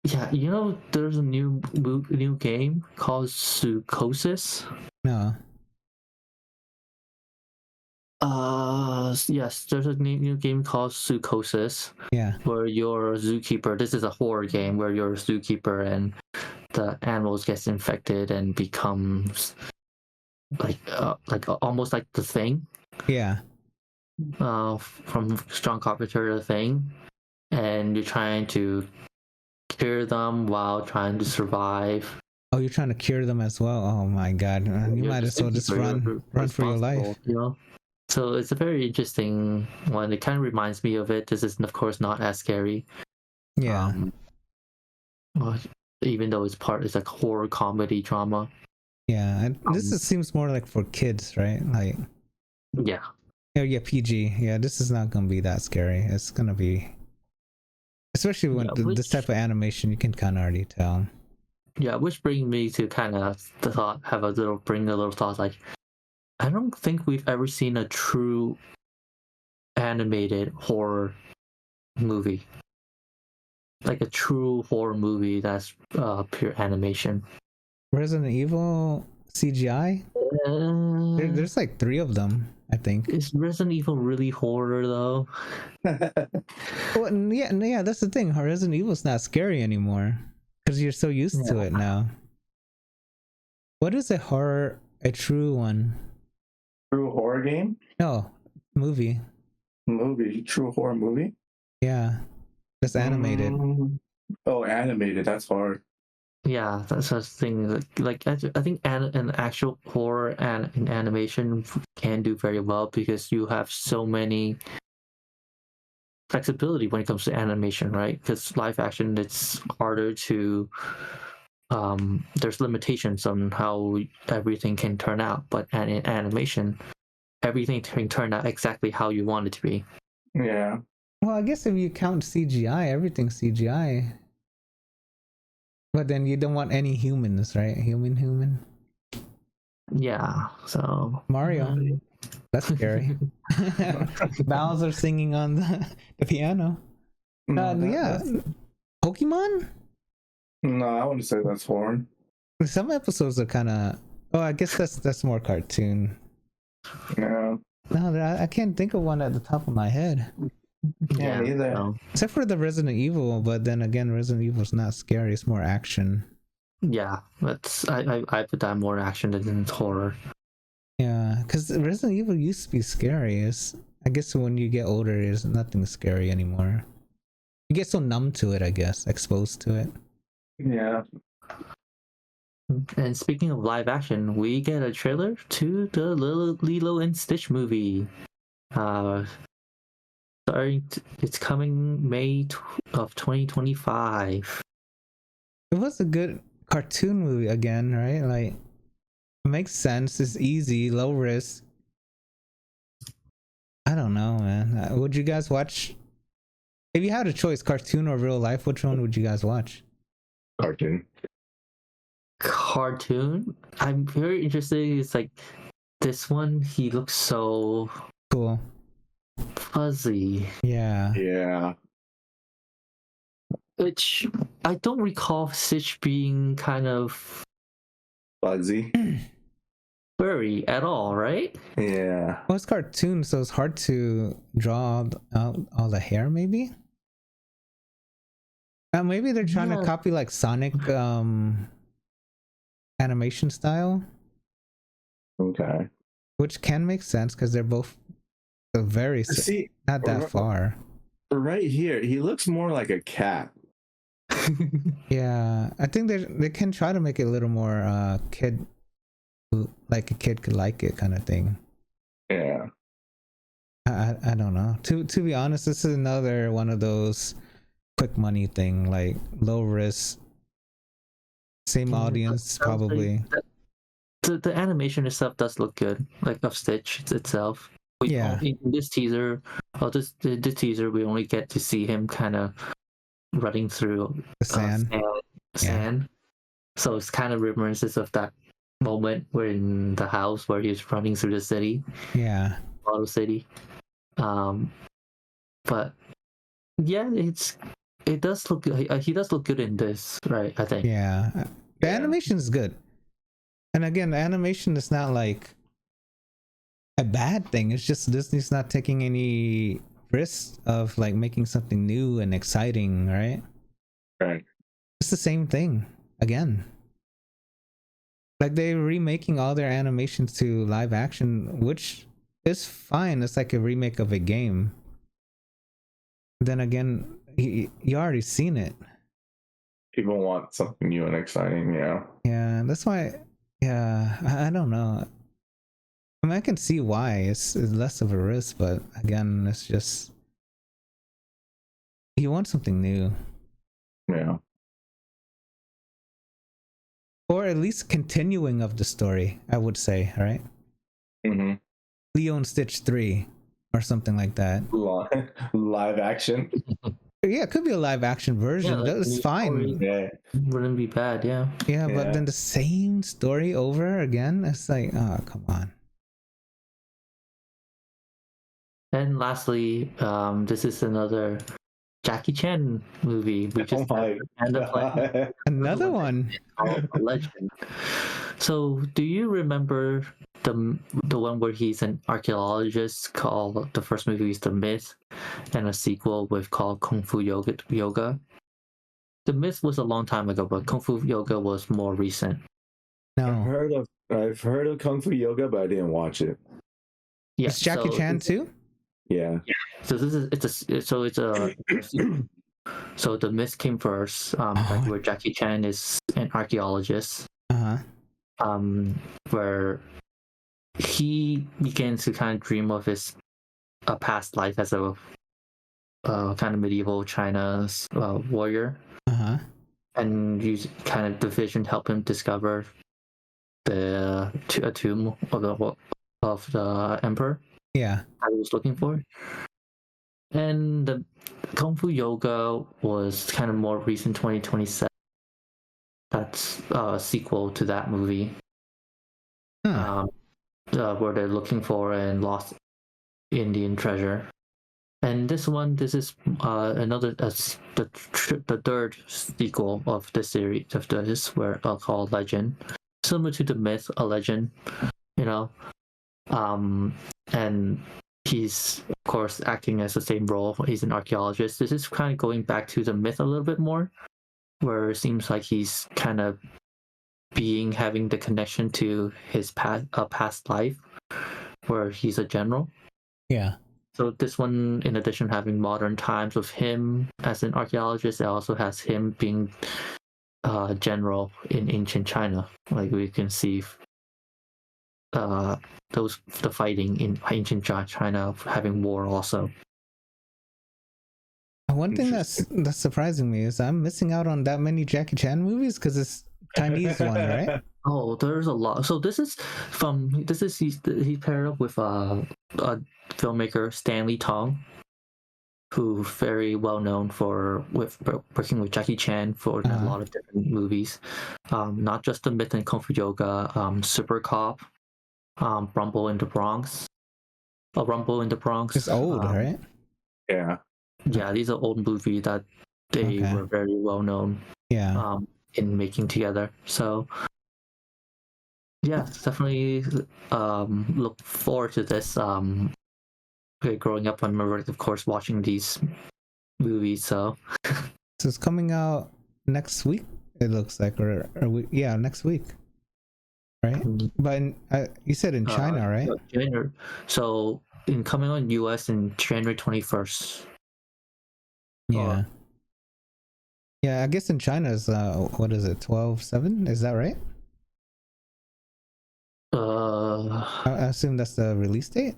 A: Yeah, there's a new game called Zoocosis.
B: No.
A: Yes, there's a new game called Zoocosis
B: Yeah.
A: where you're a zookeeper. This is a horror game where you're a zookeeper and the animals gets infected and becomes like almost like the Thing.
B: Yeah.
A: From John Carpenter, The Thing, and you're trying to cure them while trying to survive.
B: Oh, you're trying to cure them as well. Oh my god. You
A: You're
B: might as well just
A: zookeeper,
B: run for your life.
A: responsible. So it's a very interesting one. It kind of reminds me of it. This is, of course, not as scary.
B: Yeah.
A: Well, even though it's like horror comedy drama.
B: Yeah. And seems more like for kids, right? Like,
A: Yeah.
B: oh yeah, PG. Yeah, this is not gonna be that scary. It's gonna be, especially when this type of animation, you can kind of already tell.
A: Yeah, which brings me to kind of bring a little thought. Like, I don't think we've ever seen a true animated horror movie, like a true horror movie that's pure animation.
B: Resident Evil CGI. There's like 3 of them, I think.
A: Is Resident Evil really horror though?
B: Well, yeah, that's the thing. Resident Evil's not scary anymore because you're so used to it now. What is a true one?
C: True horror game?
B: No, movie.
C: True horror movie?
B: Yeah, that's animated.
C: Oh, animated. That's hard.
A: Yeah, that's the thing. Like I think an actual horror and an animation can do very well because you have so many flexibility when it comes to animation, right? Because live action, it's harder to there's limitations on how everything can turn out, but in animation, everything can turn out exactly how you want it to be.
C: Yeah.
B: Well, I guess if you count CGI, everything's CGI. But then you don't want any humans, right? Human.
A: Yeah, so
B: Mario. That's scary. Bowser singing on the piano. Yeah. Pokemon?
C: No, I wouldn't say that's foreign.
B: Some episodes are kind of. Oh, I guess that's more cartoon.
C: Yeah.
B: No, I can't think of one at the top of my head.
C: Yeah, neither.
A: So,
B: Except for the Resident Evil, but then again, Resident Evil's not scary. It's more action.
A: yeah, that's I put that more action than horror.
B: Yeah, because Resident Evil used to be scary. I guess when you get older, there's nothing scary anymore. You get so numb to it, I guess, exposed to it.
C: Yeah.
A: And speaking of live action, we get a trailer to the Lilo and Stitch movie. It's coming May of 2025.
B: It was a good cartoon movie again, right? Like, it makes sense. It's easy, low risk. I don't know, man. Would you guys watch? If you had a choice, cartoon or real life, which one would you guys watch?
C: Cartoon.
A: I'm very interested. It's like this one. He looks so
B: Cool.
A: fuzzy.
B: Yeah.
C: Yeah.
A: Which I don't recall Stitch being kind of
C: Fuzzy.
A: furry at all, right?
C: Yeah.
B: Well, it's cartoon, so it's hard to draw out all the hair, maybe? Maybe they're trying to copy like Sonic animation style.
C: Okay.
B: Which can make sense because they're both very not that far.
C: Right here, he looks more like a cat.
B: Yeah, I think they can try to make it a little more kid, like a kid could like it kind of thing.
C: Yeah.
B: I don't know. To be honest, this is another one of those quick money thing, like low risk. Same audience,
A: I would say
B: probably.
A: the animation itself does look good, like of Stitch itself.
B: Yeah.
A: In this teaser, this teaser, we only get to see him kind of running through
B: The sand.
A: sand. So it's kind of reminiscent of that moment where in the house where he's running through the city,
B: Yeah.
A: Auto City. But yeah, it does look he does look good in this, right? I think.
B: Yeah. The animation is good. And again, the animation is not like a bad thing. It's just Disney's not taking any risks of like making something new and exciting, right?
C: Right.
B: It's the same thing again. Like they're remaking all their animations to live action, which is fine. It's like a remake of a game. Then again, you already seen it.
C: People want something new and exciting, yeah.
B: Yeah, that's why. Yeah, I don't know. I mean, I can see why it's less of a risk, but again, it's just you want something new,
C: Yeah.
B: or at least continuing of the story. I would say, right?
C: Mm-hmm.
B: Lilo and Stitch 3 or something like that.
C: Live action.
B: Yeah, it could be a live action version.
A: Yeah, like
B: That's
A: new
B: fine.
A: story.
C: Yeah.
A: Wouldn't be bad, yeah.
B: Yeah, but
C: Yeah.
B: then the same story over again. It's like, oh, come on.
A: And lastly, this is another Jackie Chan movie. We just
C: my
A: end up like
C: God.
B: Another one.
A: called A Legend. So, do you remember the one where he's an archaeologist called the first movie is The Myth, and a sequel with called Kung Fu Yoga? The Myth was a long time ago, but Kung Fu Yoga was more recent.
C: I've
B: No,
C: heard of Kung Fu Yoga, but I didn't watch it.
A: Yeah,
B: it's Jackie Chan too.
C: Yeah.
A: So so The Myth came first, like where Jackie Chan is an archaeologist,
B: Uh huh.
A: where he begins to kind of dream of his past life as a kind of medieval China's warrior,
B: Uh huh.
A: and use kind of the vision help him discover a tomb of the emperor
B: Yeah.
A: I was looking for. And the Kung Fu Yoga was kind of more recent, 2027. That's a sequel to that movie,
B: Huh.
A: where they're looking for a lost Indian treasure. And this is another the third sequel of the series of this, where called Legend, similar to The Myth, A Legend, you know, and he's of course acting as the same role. He's an archaeologist. This is kind of going back to The Myth a little bit more, where it seems like he's kind of having the connection to his past life, where he's a general.
B: Yeah.
A: So this one, in addition having modern times with him as an archaeologist, it also has him being general in ancient China. Like we can see the fighting in ancient China having war also.
B: One thing that's surprising me is I'm missing out on that many Jackie Chan movies because it's Chinese one, right?
A: Oh, there's a lot. So he's paired up with a filmmaker, Stanley Tong, who very well known for working with Jackie Chan for a lot of different movies, not just The Myth and Kung Fu Yoga, Super Cop, Rumble in the Bronx. Rumble in the Bronx.
B: It's old, right?
C: Yeah.
A: Yeah, these are old movies that they were very well known.
B: Yeah.
A: In making together. So yeah, definitely look forward to this. Growing up, I remember, of course, watching these movies. So
B: it's coming out next week. It looks like, or next week, right? But you said in China, right?
A: January. So coming on US in January 21st.
B: Yeah. Yeah, I guess in China is what is it, 12/7? Is that right? I assume that's the release date.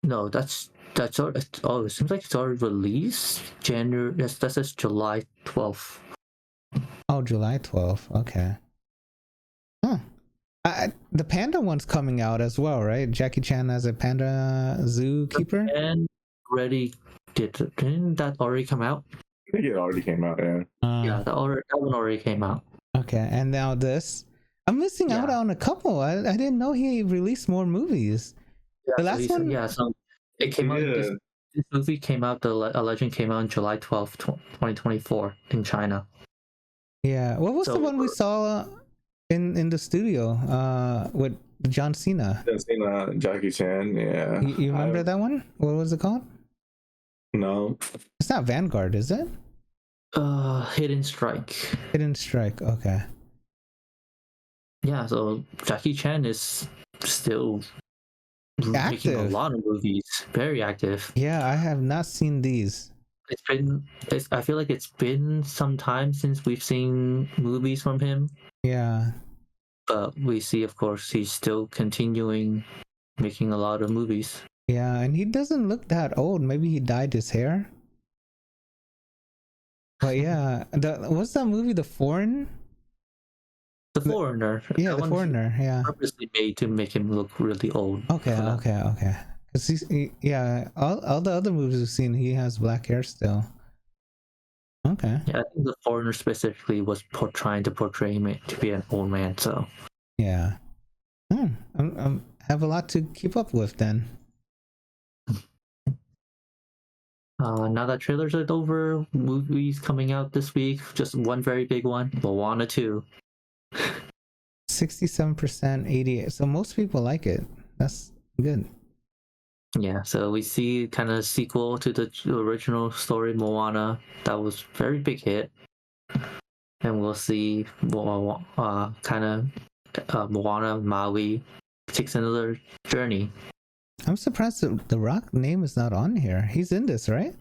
A: No, that's all. Oh, it seems like it's already released. January. Yes, that says July 12th.
B: Oh, Oh, July 12th. Okay. Huh. The panda one's coming out as well, right? Jackie Chan as a panda zookeeper.
A: And already didn't that already come out?
C: I think it already came out, yeah.
A: Yeah, that one already came out.
B: Okay, and now this. I'm missing out on a couple. I didn't know he released more movies.
A: Yeah,
B: The last one.
A: Yeah, so it came out.
C: Yeah.
A: This movie came out. The Legend came out on July 12th, 2024 in China.
B: Yeah. What was the one we saw in the studio with John Cena?
C: John Cena, Jackie Chan, yeah.
B: You remember that one? What was it called?
C: No.
B: It's not Vanguard, is it?
A: Hidden Strike.
B: Hidden Strike. Okay.
A: Yeah, so Jackie Chan is still making a lot of movies. Very active.
B: Yeah, I have not seen these.
A: I feel like it's been some time since we've seen movies from him.
B: Yeah.
A: But we see, of course, he's still continuing making a lot of movies.
B: Yeah, and he doesn't look that old. Maybe he dyed his hair. But yeah, what's that movie? The Foreign?
A: The Foreigner.
B: Yeah, The Foreigner. Yeah.
A: Purposely made to make him look really old.
B: Okay. Because all the other movies we've seen, he has black hair still. Okay.
A: Yeah, I think The Foreigner specifically was trying to portray him to be an old man. So.
B: Yeah. I have a lot to keep up with then.
A: Now that trailers are over, movies coming out this week. Just one very big one, Moana 2.
B: 67%, 88. So most people like it. That's good.
A: Yeah, so we see kind of sequel to the original story, Moana. That was very big hit. And we'll see Moana Maui takes another journey.
B: I'm surprised that The Rock name is not on here. He's in this, right?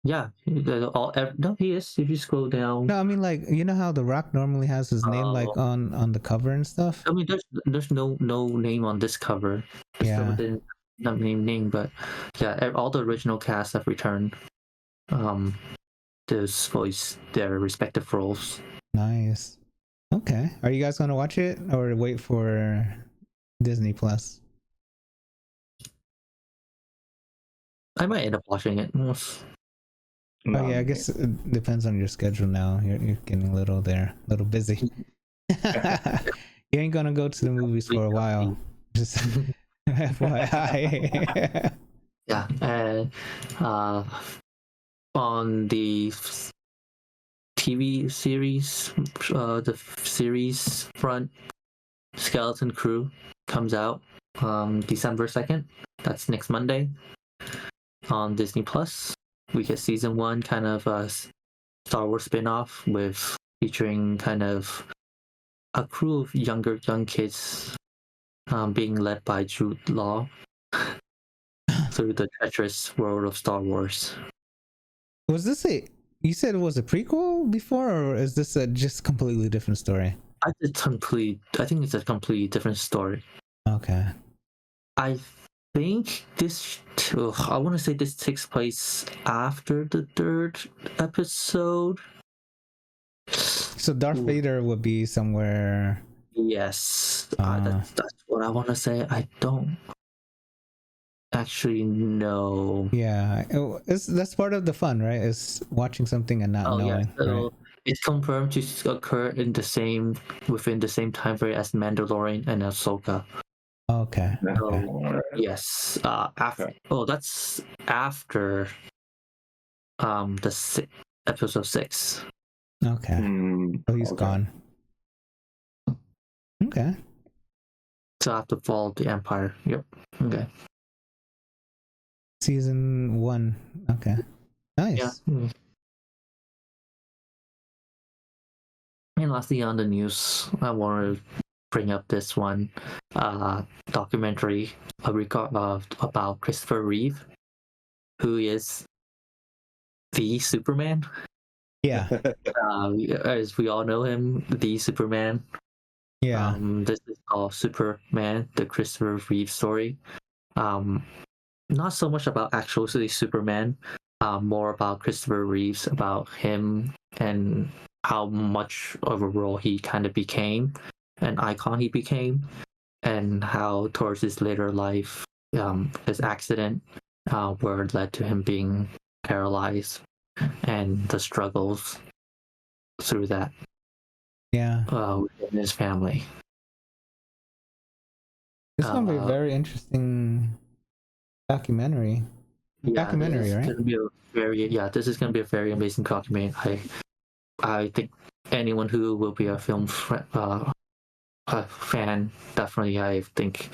A: Yeah, no, he is. If you scroll down.
B: No, I mean, like, you know how The Rock normally has his name like on the cover and stuff.
A: I mean, there's no name on this cover.
B: Yeah.
A: Not name, but yeah, all the original cast have returned. To voice their respective roles.
B: Nice. Okay, are you guys gonna watch it or wait for Disney Plus?
A: I might end up watching it.
B: Oh yeah, I guess it depends on your schedule now. You're getting a little busy. You ain't gonna go to the movies for a while. Just FYI.
A: Yeah, and on the TV series, the series front, Skeleton Crew comes out December 2nd. That's next Monday. On Disney Plus, we get season 1, kind of a Star Wars spin-off featuring kind of a crew of young kids being led by Jude Law through the treacherous world of Star Wars.
B: Was this you said it was a prequel before, or is this a just completely different story?
A: I think it's a completely different story.
B: Okay.
A: I think I want to say this takes place after the 3rd episode.
B: So Darth Vader would be somewhere.
A: Yes, that's what I want to say. I don't actually know.
B: Yeah, that's part of the fun, right? Is watching something and not knowing.
A: Yeah. So
B: right?
A: It's confirmed to occur within the same time frame as Mandalorian and Ahsoka.
B: Okay.
A: Yes. That's after episode 6.
B: Okay. So he's gone. Okay.
A: So after Fall of the Empire. Yep. Okay.
B: Season 1. Okay. Nice.
A: Yeah. And lastly, on the news, I want to bring up this one documentary about Christopher Reeve, who is the Superman.
B: Yeah.
A: As we all know him, the Superman.
B: Yeah.
A: This is called Superman, the Christopher Reeve Story. Not so much about actually Superman, more about Christopher Reeves, about him and how much of a role he kind of became, an icon he became, and how towards his later life, his accident, where it led to him being paralyzed, and the struggles through that
B: Yeah,
A: within his family.
B: it's gonna be a very interesting documentary. Documentary,
A: this is
B: right?
A: gonna be this is gonna be a very amazing documentary. I think anyone who will be a fan, definitely, I think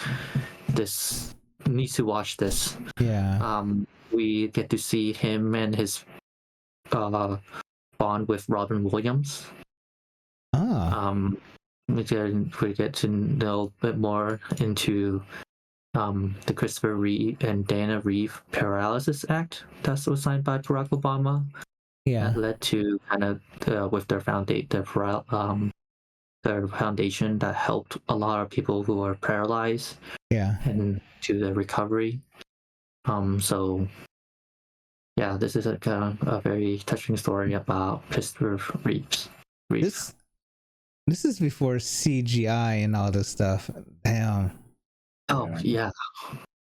A: this needs to watch this.
B: Yeah.
A: We get to see him and his bond with Robin Williams. We get to know a bit more into the Christopher Reeve and Dana Reeve Paralysis Act that was signed by Barack Obama.
B: Yeah.
A: That led to kind of with their foundation that helped a lot of people who are paralyzed.
B: Yeah.
A: And to the recovery. So yeah, this is a very touching story about Christopher Reeve.
B: This is before CGI and all this stuff. Damn.
A: Oh yeah.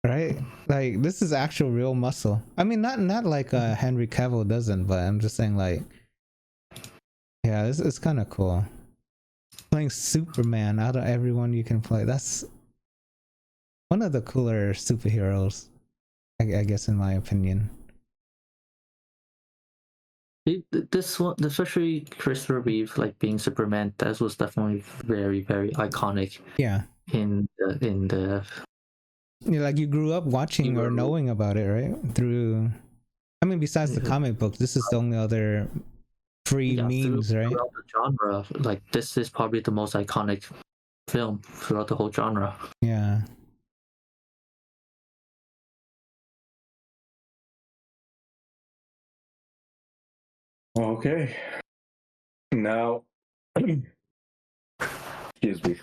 B: Right? Like this is actual real muscle. I mean, not like Henry Cavill doesn't, but I'm just saying like, yeah, it's kind of cool. Playing Superman out of everyone you can play. That's one of the cooler superheroes, I guess, in my opinion.
A: This one, especially Christopher Reeve, like being Superman, that was definitely very, very iconic.
B: Yeah.
A: In the
B: Yeah, like you grew up watching or knowing about it, right? Through, I mean, besides the comic books, this is the only other free memes, right?
A: Throughout the genre, like this is probably the most iconic film throughout the whole genre.
B: Yeah.
C: Okay. Now, excuse me.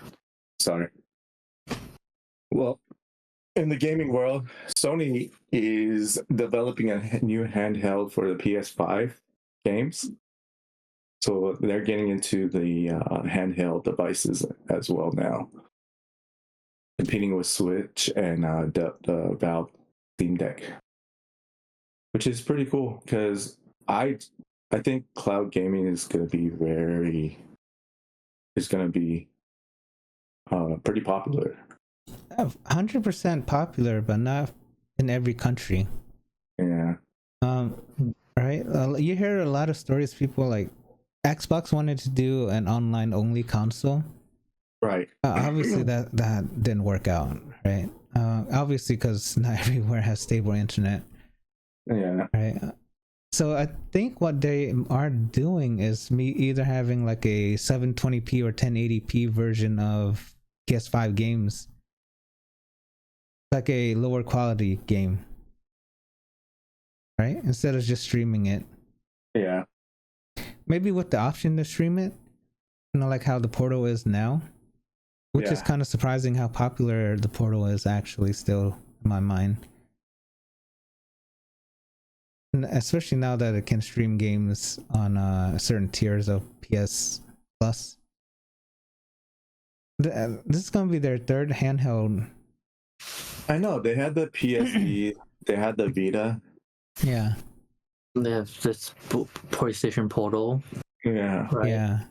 C: Sorry. Well, in the gaming world, Sony is developing a new handheld for the PS5 games. So they're getting into the handheld devices as well now, competing with Switch and the Valve Steam Deck, which is pretty cool because I think cloud gaming is going to be pretty popular.
B: 100% popular, but not in every country.
C: Yeah.
B: Right. You hear a lot of stories. People like Xbox wanted to do an online only console.
C: Right.
B: Obviously, that didn't work out. Right. Obviously, because not everywhere has stable internet.
C: Yeah.
B: Right. So I think what they are doing is either having like a 720p or 1080p version of PS5 games, like a lower quality game, right? Instead of just streaming it.
C: Yeah.
B: Maybe with the option to stream it, like how the Portal is now, which is kind of surprising how popular the Portal is actually still in my mind. Especially now that it can stream games on certain tiers of PS Plus. This is gonna be their third handheld.
C: I know they had the PSP, they had the Vita.
B: Yeah.
A: They have this PlayStation Portal.
C: Yeah.
A: Right?
B: Yeah.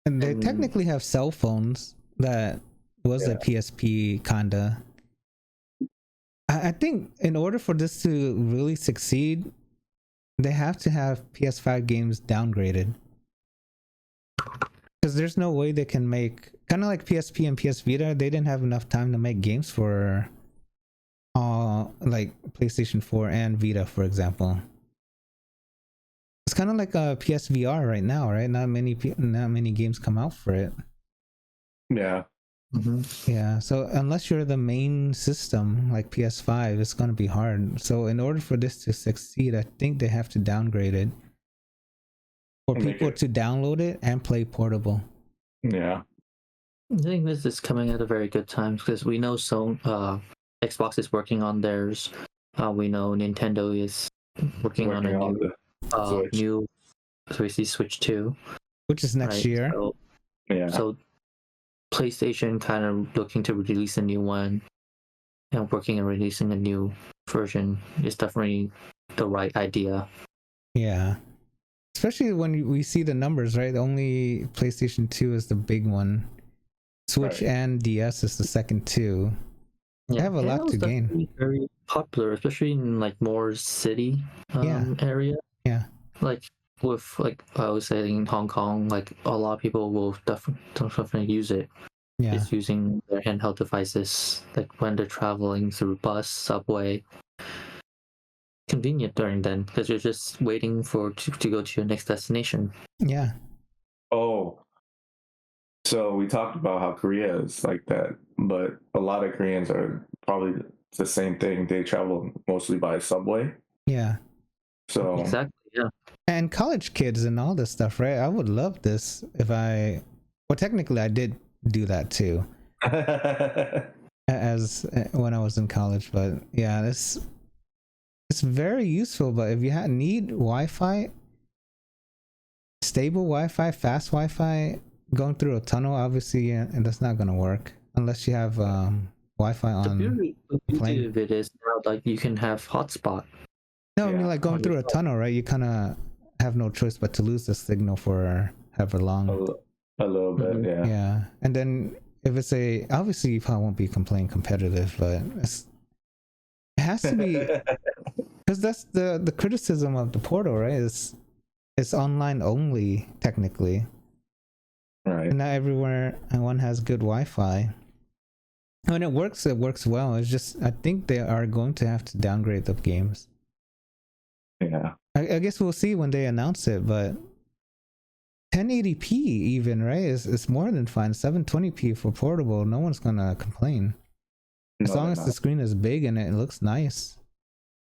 B: And they technically have cell phones that was a PSP kinda. I think in order for this to really succeed, they have to have PS5 games downgraded. Because there's no way they can make, kind of like PSP and PS Vita, they didn't have enough time to make games for like PlayStation 4 and Vita, for example. It's kind of like a PSVR right now, right? Not many games come out for it.
C: Yeah.
A: Mm-hmm.
B: Yeah, so unless you're the main system like PS5, it's going to be hard. So in order for this to succeed, I think they have to downgrade it for people to download it and play portable.
C: Yeah.
A: I think this is coming at a very good time because we know Xbox is working on theirs. We know Nintendo is working on a new 360 Switch 2.
B: which is next
A: right?
B: year.
A: So PlayStation kind of looking to release a new one and working on releasing a new version is definitely the right idea.
B: Yeah. Especially when we see the numbers, right? Only PlayStation 2 is the big one. Switch and DS is the second two.
A: Yeah,
B: I have a lot to gain.
A: Very popular, especially in like more city area.
B: Yeah.
A: Like with like I was saying in Hong Kong, like a lot of people will definitely use it.
B: Yeah.
A: Is using their handheld devices like when they're traveling through bus, subway. Convenient during then because you're just waiting to go to your next destination.
B: Yeah.
C: Oh, so we talked about how Korea is like that, but a lot of Koreans are probably the same thing. They travel mostly by subway.
B: Yeah.
C: So
A: exactly, yeah.
B: And college kids and all this stuff, right? I would love this if technically I did do that too. As when I was in college, but yeah, it's very useful. But if you need Wi-Fi, stable Wi-Fi, fast Wi-Fi, going through a tunnel, obviously, and that's not gonna work unless you have Wi-Fi on.
A: The beauty of it is now, like you can have hotspot.
B: No, I mean like going through a tunnel, right? You kind of have no choice but to lose the signal for however long.
C: A little bit, yeah.
B: Yeah, and then if it's obviously you probably won't be playing competitive, but it has to be because that's the criticism of the Portal, right? It's online only technically,
C: right?
B: And not everyone has good Wi-Fi. When it works well. It's just I think they are going to have to downgrade the games.
C: Yeah,
B: I guess we'll see when they announce it, but 1080p even, right? It's more than fine. 720p for portable, no one's gonna complain. As long as the screen is big and it looks nice.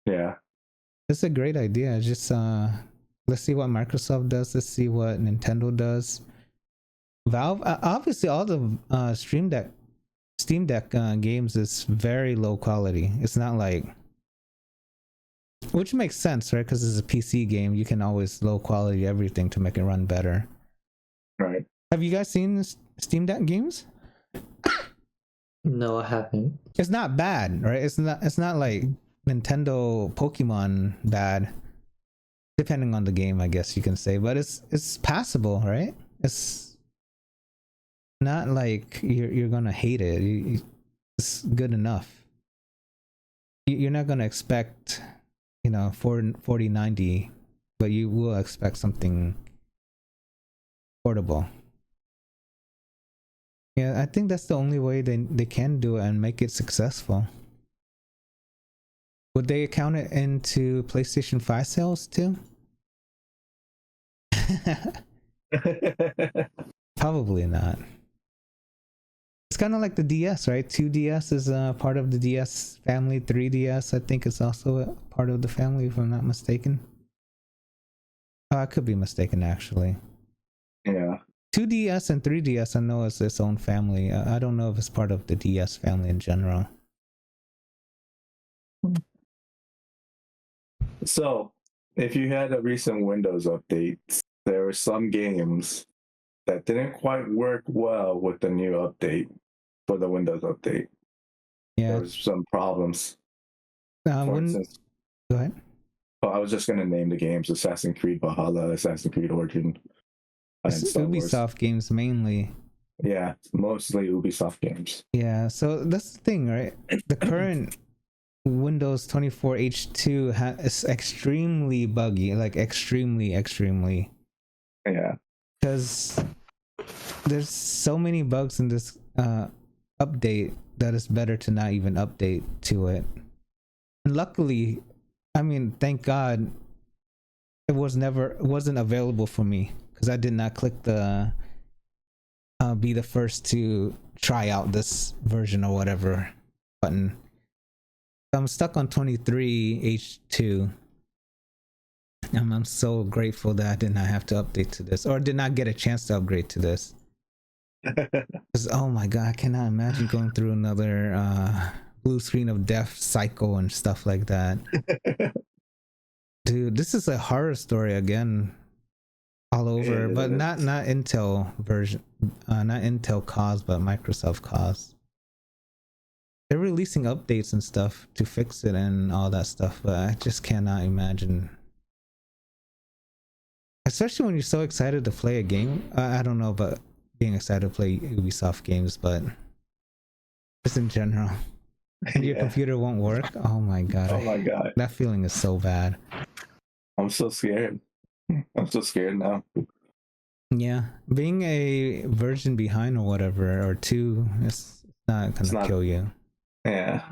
C: Yeah.
B: It's a great idea. Just let's see what Microsoft does. Let's see what Nintendo does. Valve, obviously all the Steam Deck games is very low quality. It's not like, which makes sense, right? Because it's a PC game. You can always low quality everything to make it run better.
C: Right.
B: Have you guys seen Steam Deck games?
A: No, I haven't.
B: It's not bad, right? It's not like Nintendo Pokemon bad, depending on the game, I guess you can say. But it's passable, right? It's not like you're gonna hate it. It's good enough. You're not gonna expect 4090, but you will expect something portable. Yeah, I think that's the only way they can do it and make it successful. Would they count it into PlayStation 5 sales too? Probably not. It's kind of like the DS, right? 2DS is a part of the DS family. 3DS, I think, is also a part of the family, if I'm not mistaken. Oh, I could be mistaken, actually.
C: Yeah.
B: 2DS and 3DS, I know it's its own family. I don't know if it's part of the DS family in general.
C: So, if you had a recent Windows update, there were some games that didn't quite work well with the new update for the Windows update.
B: Yeah.
C: There was some problems. For instance,
B: go ahead.
C: Oh, I was just going to name the games: Assassin's Creed Valhalla, Assassin's Creed Origin.
B: Ubisoft games mainly.
C: Yeah, mostly Ubisoft games.
B: Yeah, so that's the thing, right? The current Windows 24 H2 is extremely buggy, like extremely.
C: Yeah.
B: Because there's so many bugs in this update that it's better to not even update to it. And luckily, I mean, thank God, it wasn't available for me because I did not click the be the first to try out this version or whatever button. I'm stuck on 23H2. I'm so grateful that I did not have to update to this, or did not get a chance to upgrade to this. Because oh my god, I cannot imagine going through another blue screen of death cycle and stuff like that. Dude, this is a horror story again. all over,
C: It
B: but
C: is.
B: not Intel version, not Intel cause, but Microsoft cause. They're releasing updates and stuff to fix it and all that stuff, but I just cannot imagine. Especially when you're so excited to play a game. I don't know about being excited to play Ubisoft games, but just in general. Your
C: Yeah.
B: computer won't work. Oh my god.
C: Oh my god.
B: That feeling is so bad.
C: I'm so scared. I'm so scared now.
B: Yeah. Being a version behind or whatever, or two, it's not gonna kill you.
C: Yeah.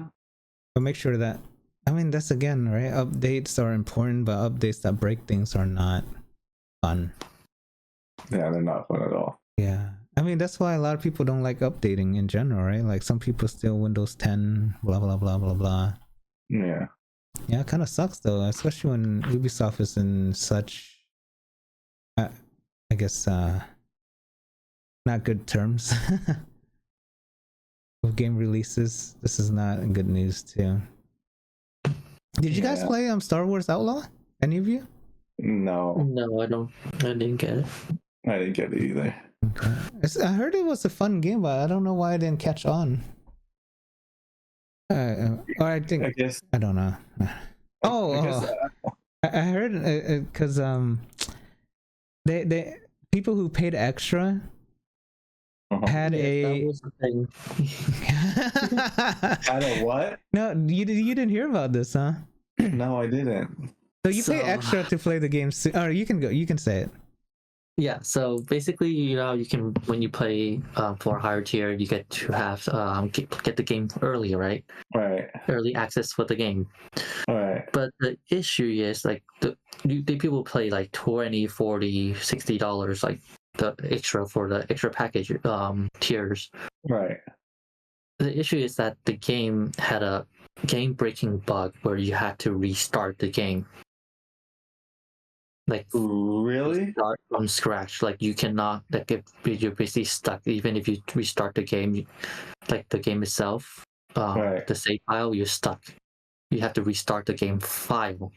B: But make sure that, I mean, that's again, right? Updates are important, but updates that break things are not fun.
C: Yeah, they're not fun at all.
B: Yeah. I mean, that's why a lot of people don't like updating in general, right? Like some people still Windows 10, blah, blah, blah, blah, blah.
C: Yeah.
B: Yeah, it kind of sucks though, especially when Ubisoft is in such, I guess, not good terms with game releases. This is not good news too. Did you guys play Star Wars Outlaw? Any of you?
C: No,
A: No, I didn't get it.
C: I didn't get it either.
B: Okay. I heard it was a fun game, but I don't know why it didn't catch on. Or I think,
C: I guess.
B: I don't know. I heard because they people who paid extra had
A: That was the thing.
C: Had a what?
B: No, you didn't hear about this, huh?
C: No, I didn't.
B: So you pay extra to play the game. Or you can say it.
A: Yeah, so basically, you know, you can, when you play for a higher tier, you get to have get the game early, right?
C: Right.
A: Early access for the game.
C: Right.
A: But the issue is like the people play like $20, $40, $60, like the extra package tiers.
C: Right.
A: The issue is that the game had a game-breaking bug where you had to restart the game. Like
C: really?
A: Start from scratch. Like you cannot, like if you're basically stuck. Even if you restart the game, like the game itself,
C: Right.
A: the save file, you're stuck. You have to restart the game file.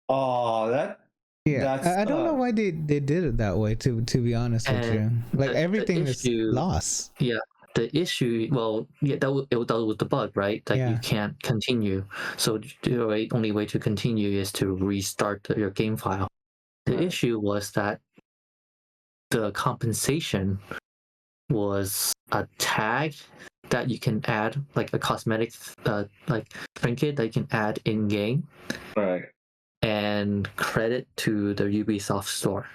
C: Oh,
B: I don't know why they did it that way. To be honest with you, like everything is lost.
A: Yeah. The issue, well, yeah, that was the bug, right? That you can't continue. So the only way to continue is to restart your game file. The issue was that the compensation was a tag that you can add, like a cosmetic, like trinket that you can add in game,
C: right?
A: And credit to the Ubisoft store.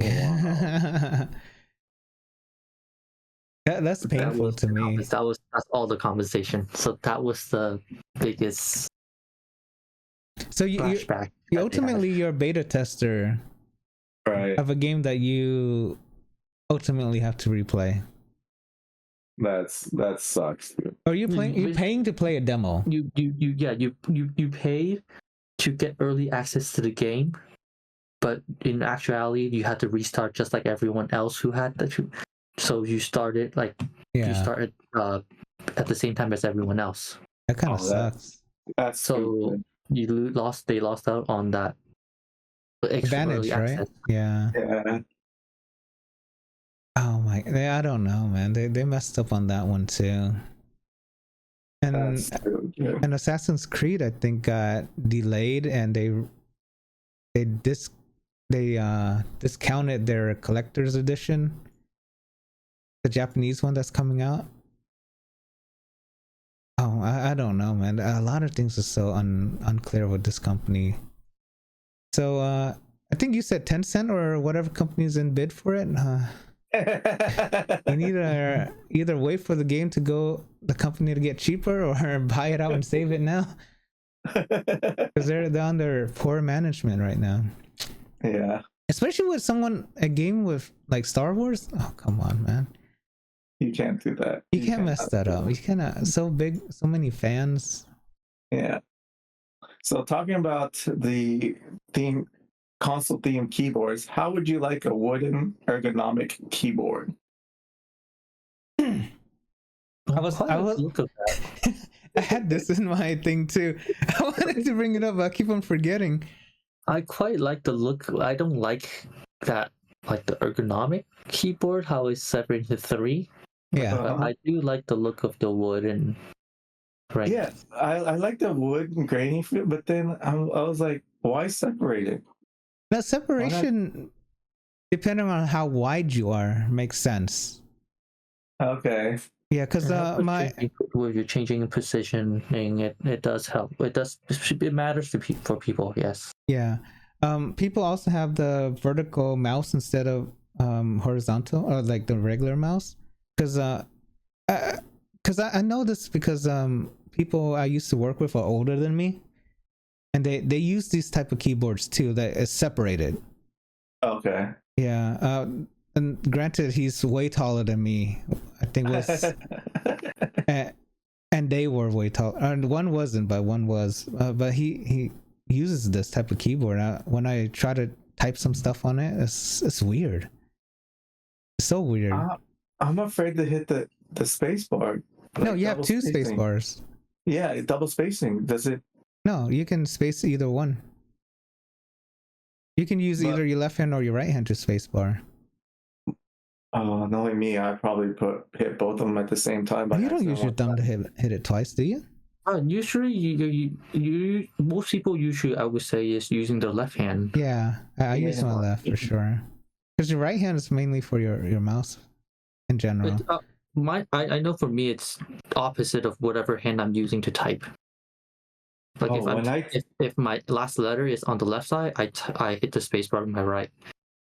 B: Wow. That's painful to me.
A: That's all the compensation. So that was the biggest.
B: So you ultimately you're a beta tester,
C: right,
B: of a game that you ultimately have to replay.
C: That sucks.
B: Are you playing? You're paying to play a demo.
A: You pay to get early access to the game, but in actuality, you had to restart just like everyone else who had that. So you started you started at the same time as everyone else.
B: That kind of sucks.
C: That's
A: so stupid. They lost out on that
B: advantage, right? Yeah. Oh my! I don't know, man. They messed up on that one too. And Assassin's Creed, I think, got delayed, and they discounted their collector's edition. The Japanese one that's coming out. Oh, I don't know, man. A lot of things are so unclear with this company. So I think you said Tencent or whatever company's in bid for it. You need to either wait for the company to get cheaper, or buy it out and save it now. Because they're under poor management right now.
C: Yeah.
B: Especially with a game with like Star Wars. Oh, come on, man.
C: You can't do that.
B: You can't mess that up. You cannot. So big, so many fans.
C: Yeah. So talking about the console theme keyboards, how would you like a wooden ergonomic keyboard?
B: I had this in my thing too. I wanted to bring it up, but I keep on forgetting.
A: I quite like the look. I don't like that, like the ergonomic keyboard, how it's separated into three.
B: Yeah.
A: But I do like the look of the wood and right.
C: Yeah, I like the wood and grainy feel, but then I was like, why separate it?
B: That separation, depending on how wide you are, makes sense.
C: Okay.
B: Yeah, because
A: when you're changing positioning, it does help. It matters for people. Yes.
B: Yeah. People also have the vertical mouse instead of horizontal, or like the regular mouse. Because I know this because people I used to work with are older than me, and they use these type of keyboards too that is separated.
C: Okay.
B: Yeah. And granted, he's way taller than me. I think was, and they were way taller. And one wasn't, but one was. But he uses this type of keyboard. When I try to type some stuff on it, it's weird. It's so weird.
C: I'm afraid to hit the space bar.
B: Like, no, you have two space bars.
C: Yeah, double spacing. Does it?
B: No, you can space either one. You can use either your left hand or your right hand to space bar.
C: Oh, knowing me, I probably hit both of them at the same time.
B: But you don't use your thumb to hit it twice, do you?
A: Usually, you most people usually, I would say, is using the left hand.
B: Yeah, I use my left for sure. Because your right hand is mainly for your mouse in general.
A: I know for me it's opposite of whatever hand I'm using to type. Like if my last letter is on the left side, I hit the spacebar with my right.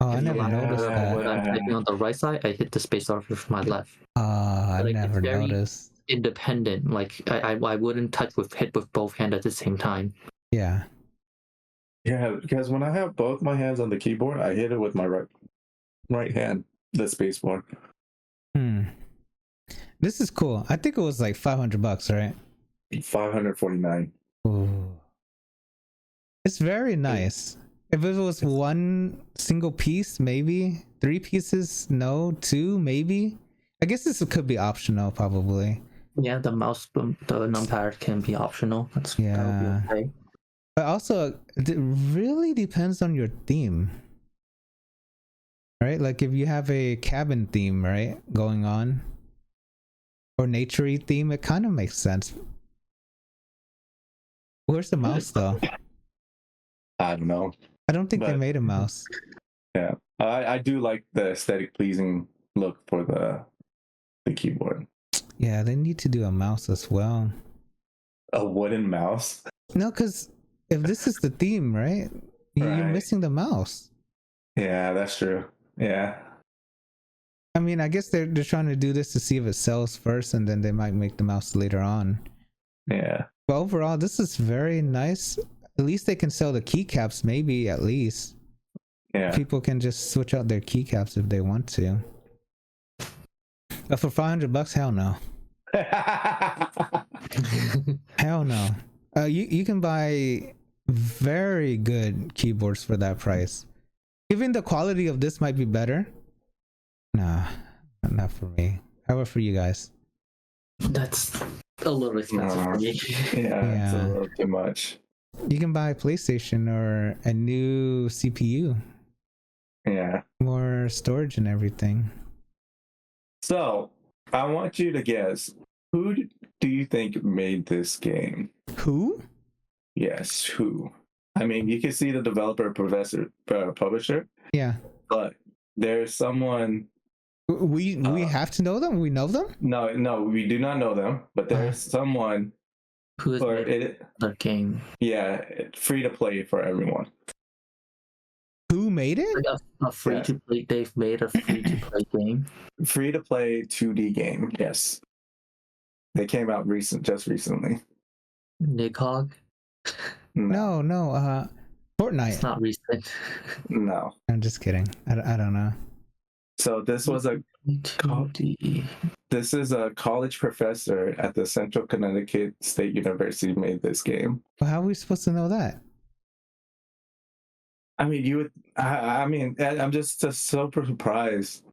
B: Oh, I never noticed that.
A: When I'm typing on the right side, I hit the spacebar with my left.
B: I never noticed.
A: Independent, like I wouldn't hit with both hands at the same time.
B: Yeah.
C: Yeah, because when I have both my hands on the keyboard, I hit it with my right hand, the spacebar.
B: This is cool. I think it was like $500, right?
C: $549.
B: Ooh. It's very nice. If it was one single piece, maybe 3 pieces, no, 2, maybe. I guess this could be optional, probably.
A: Yeah, the mouse, the numpad can be optional. That would be okay.
B: But also, it really depends on your theme, right? Like if you have a cabin theme, right, going on, or nature-y theme, it kind of makes sense. Where's the mouse though?
C: I don't know.
B: I don't think they made a mouse.
C: Yeah, I do like the aesthetic pleasing look for the keyboard.
B: Yeah, they need to do a mouse as well.
C: A wooden mouse?
B: No, because if this is the theme, right? You're missing the mouse.
C: Yeah, that's true. Yeah.
B: I mean, I guess they're trying to do this to see if it sells first, and then they might make the mouse later on.
C: Yeah.
B: But overall, this is very nice. At least they can sell the keycaps, maybe, at least.
C: Yeah.
B: People can just switch out their keycaps if they want to. But for $500, hell no. Hell no. You can buy very good keyboards for that price. Even the quality of this might be better. Nah, not for me. How about for you guys?
A: That's a little expensive for me.
C: Yeah, it's a little too much.
B: You can buy a PlayStation or a new CPU.
C: Yeah.
B: More storage and everything.
C: So, I want you to guess, who do you think made this game?
B: Who?
C: Yes, who? I mean, you can see the developer, publisher.
B: Yeah.
C: But there's someone...
B: We have to know them? We know them?
C: No, we do not know them. But there's someone...
A: Who has made the game?
C: Yeah, free to play for everyone.
B: Who made it?
A: A free to play. They've made a free to play game.
C: Free to play 2D game. Yes, they came out just recently.
A: Nicog?
B: No. Fortnite.
A: It's not recent.
C: No.
B: I'm just kidding. I don't know.
C: So this is a college professor at the Central Connecticut State University made this game.
B: Well, how are we supposed to know that?
C: I mean, you would. I mean, I'm just so surprised.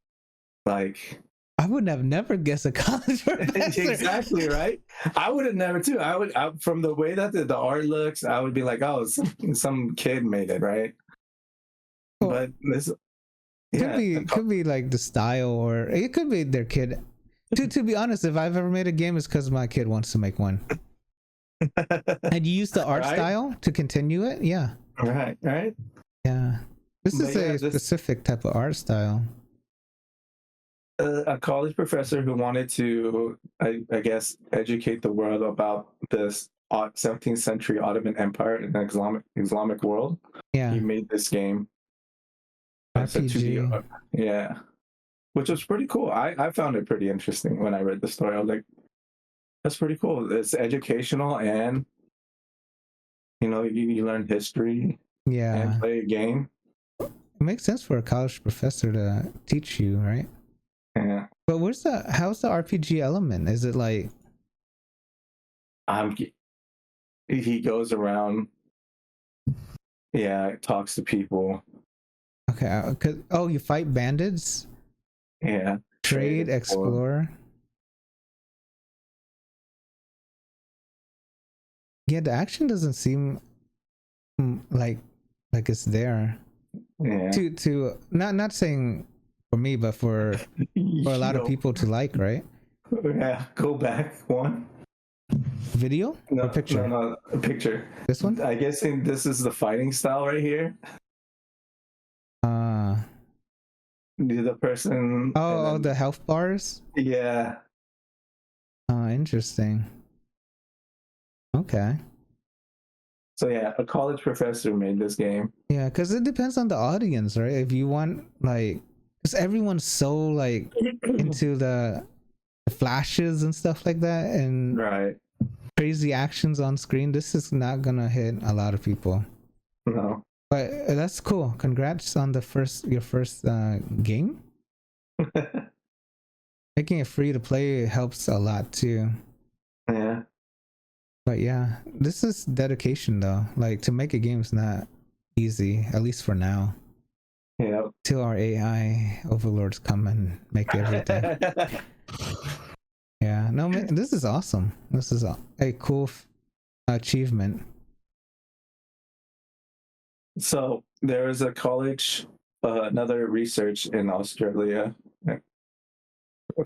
C: Like,
B: I would have never guessed a college professor.
C: Exactly, right? I would have never too. From the way that the art looks, I would be like, oh, some kid made it, right?
B: Well,
C: But this
B: could be like the style, or it could be their kid. To be honest, if I've ever made a game, it's because my kid wants to make one. And you use the art
C: Right?
B: style to continue it? Yeah.
C: right.
B: Yeah. This
C: But
B: is
C: yeah,
B: a
C: this-
B: specific type of art style.
C: A college professor who wanted to, I guess, educate the world about this 17th century Ottoman Empire in the Islamic world.
B: Yeah.
C: He made this game. It's a 2D
B: RPG.
C: art. Yeah. Which was pretty cool. I found it pretty interesting when I read the story. I was like, that's pretty cool. It's educational, and you learn history
B: Yeah.
C: and play a game.
B: It makes sense for a college professor to teach you, right?
C: Yeah.
B: But how's the RPG element? Is it like
C: He goes around, talks to people.
B: okay, you fight bandits?
C: Yeah.
B: Trade, explore. Yeah, the action doesn't seem like it's there.
C: Yeah.
B: To not saying for me, but for a lot of people to like, right?
C: Yeah. Go back one.
B: Video or picture?
C: No, a picture.
B: This one?
C: I guess this is the fighting style right here. The person.
B: Oh, the health bars?
C: Yeah.
B: Interesting. Okay.
C: So yeah, a college professor made this game.
B: Yeah, because it depends on the audience, right? If you want because everyone's so into the flashes and stuff like that, and
C: Right.
B: crazy actions on screen, this is not gonna hit a lot of people.
C: No.
B: But that's cool. Congrats on your first game. Making it free to play helps a lot too.
C: Yeah.
B: But yeah, this is dedication though. To make a game is not easy, at least for now.
C: Yeah.
B: Till our AI overlords come and make everything. Yeah, no, man, this is awesome. This is a cool achievement.
C: So there is a college, another research in Australia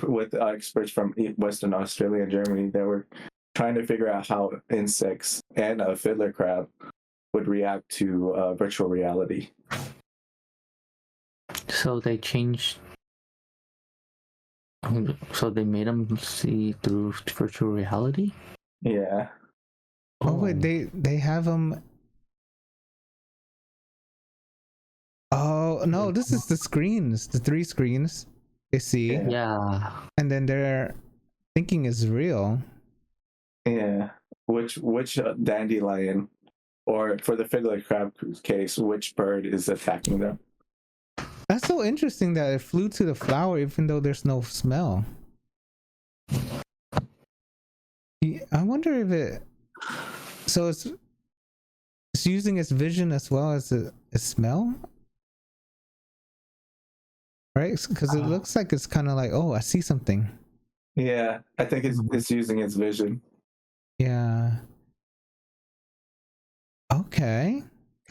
C: with experts from Western Australia and Germany. They were trying to figure out how insects and a fiddler crab would react to virtual reality.
A: So they changed. So they made them see through virtual reality.
C: Yeah.
B: Oh wait, they have them. Oh no, this is the screens, the 3 screens they see,
A: Yeah.
B: and then they're thinking is real.
C: Yeah. Which dandelion, or for the fiddler crab case, which bird is attacking them?
B: That's so interesting that it flew to the flower even though there's no smell. I wonder if it's using its vision as well as its smell, right? Because it looks like it's kind of like, oh, I see something.
C: Yeah, I think it's using its vision.
B: Yeah. Okay.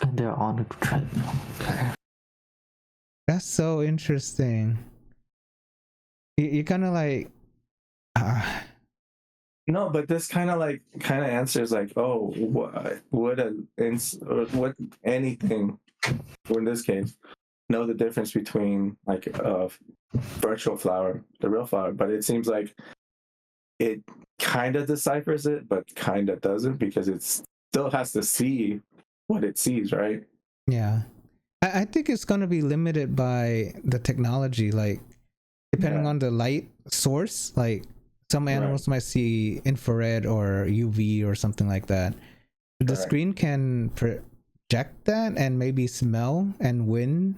A: And they're on a treadmill. Okay.
B: That's so interesting. You kind of
C: No, but this kind of answers oh, what anything, or in this case, know the difference between a virtual flower, the real flower. But it seems like it kind of deciphers it, but kind of doesn't, because it still has to see what it sees, right?
B: yeah. I think it's going to be limited by the technology, depending on the light source. Some animals might see infrared or UV or something like that. The screen can project that and maybe smell and wind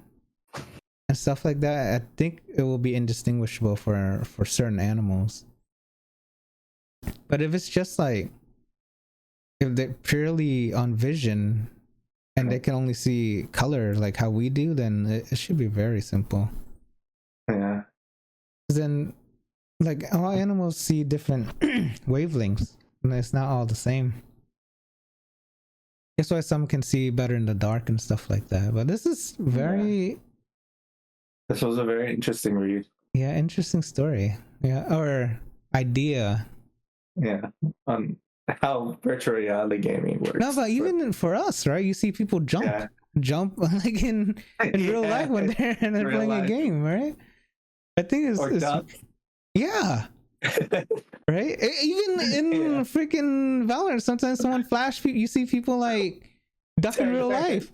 B: and stuff like that. I think it will be indistinguishable for certain animals. But if it's just if they're purely on vision and they can only see color like how we do, then it should be very simple.
C: Yeah.
B: Then like all animals see different wavelengths, and it's not all the same. That's why some can see better in the dark and stuff like that. But this is very
C: This was a very interesting read.
B: yeah, interesting story. Yeah, or idea.
C: Yeah, on how virtual reality gaming works.
B: No, but even for us, right? You see people jump like in real life when they're playing a game, right? I think it's yeah. Right? Even in freaking Valorant, sometimes someone flash, you see people like duck in real life.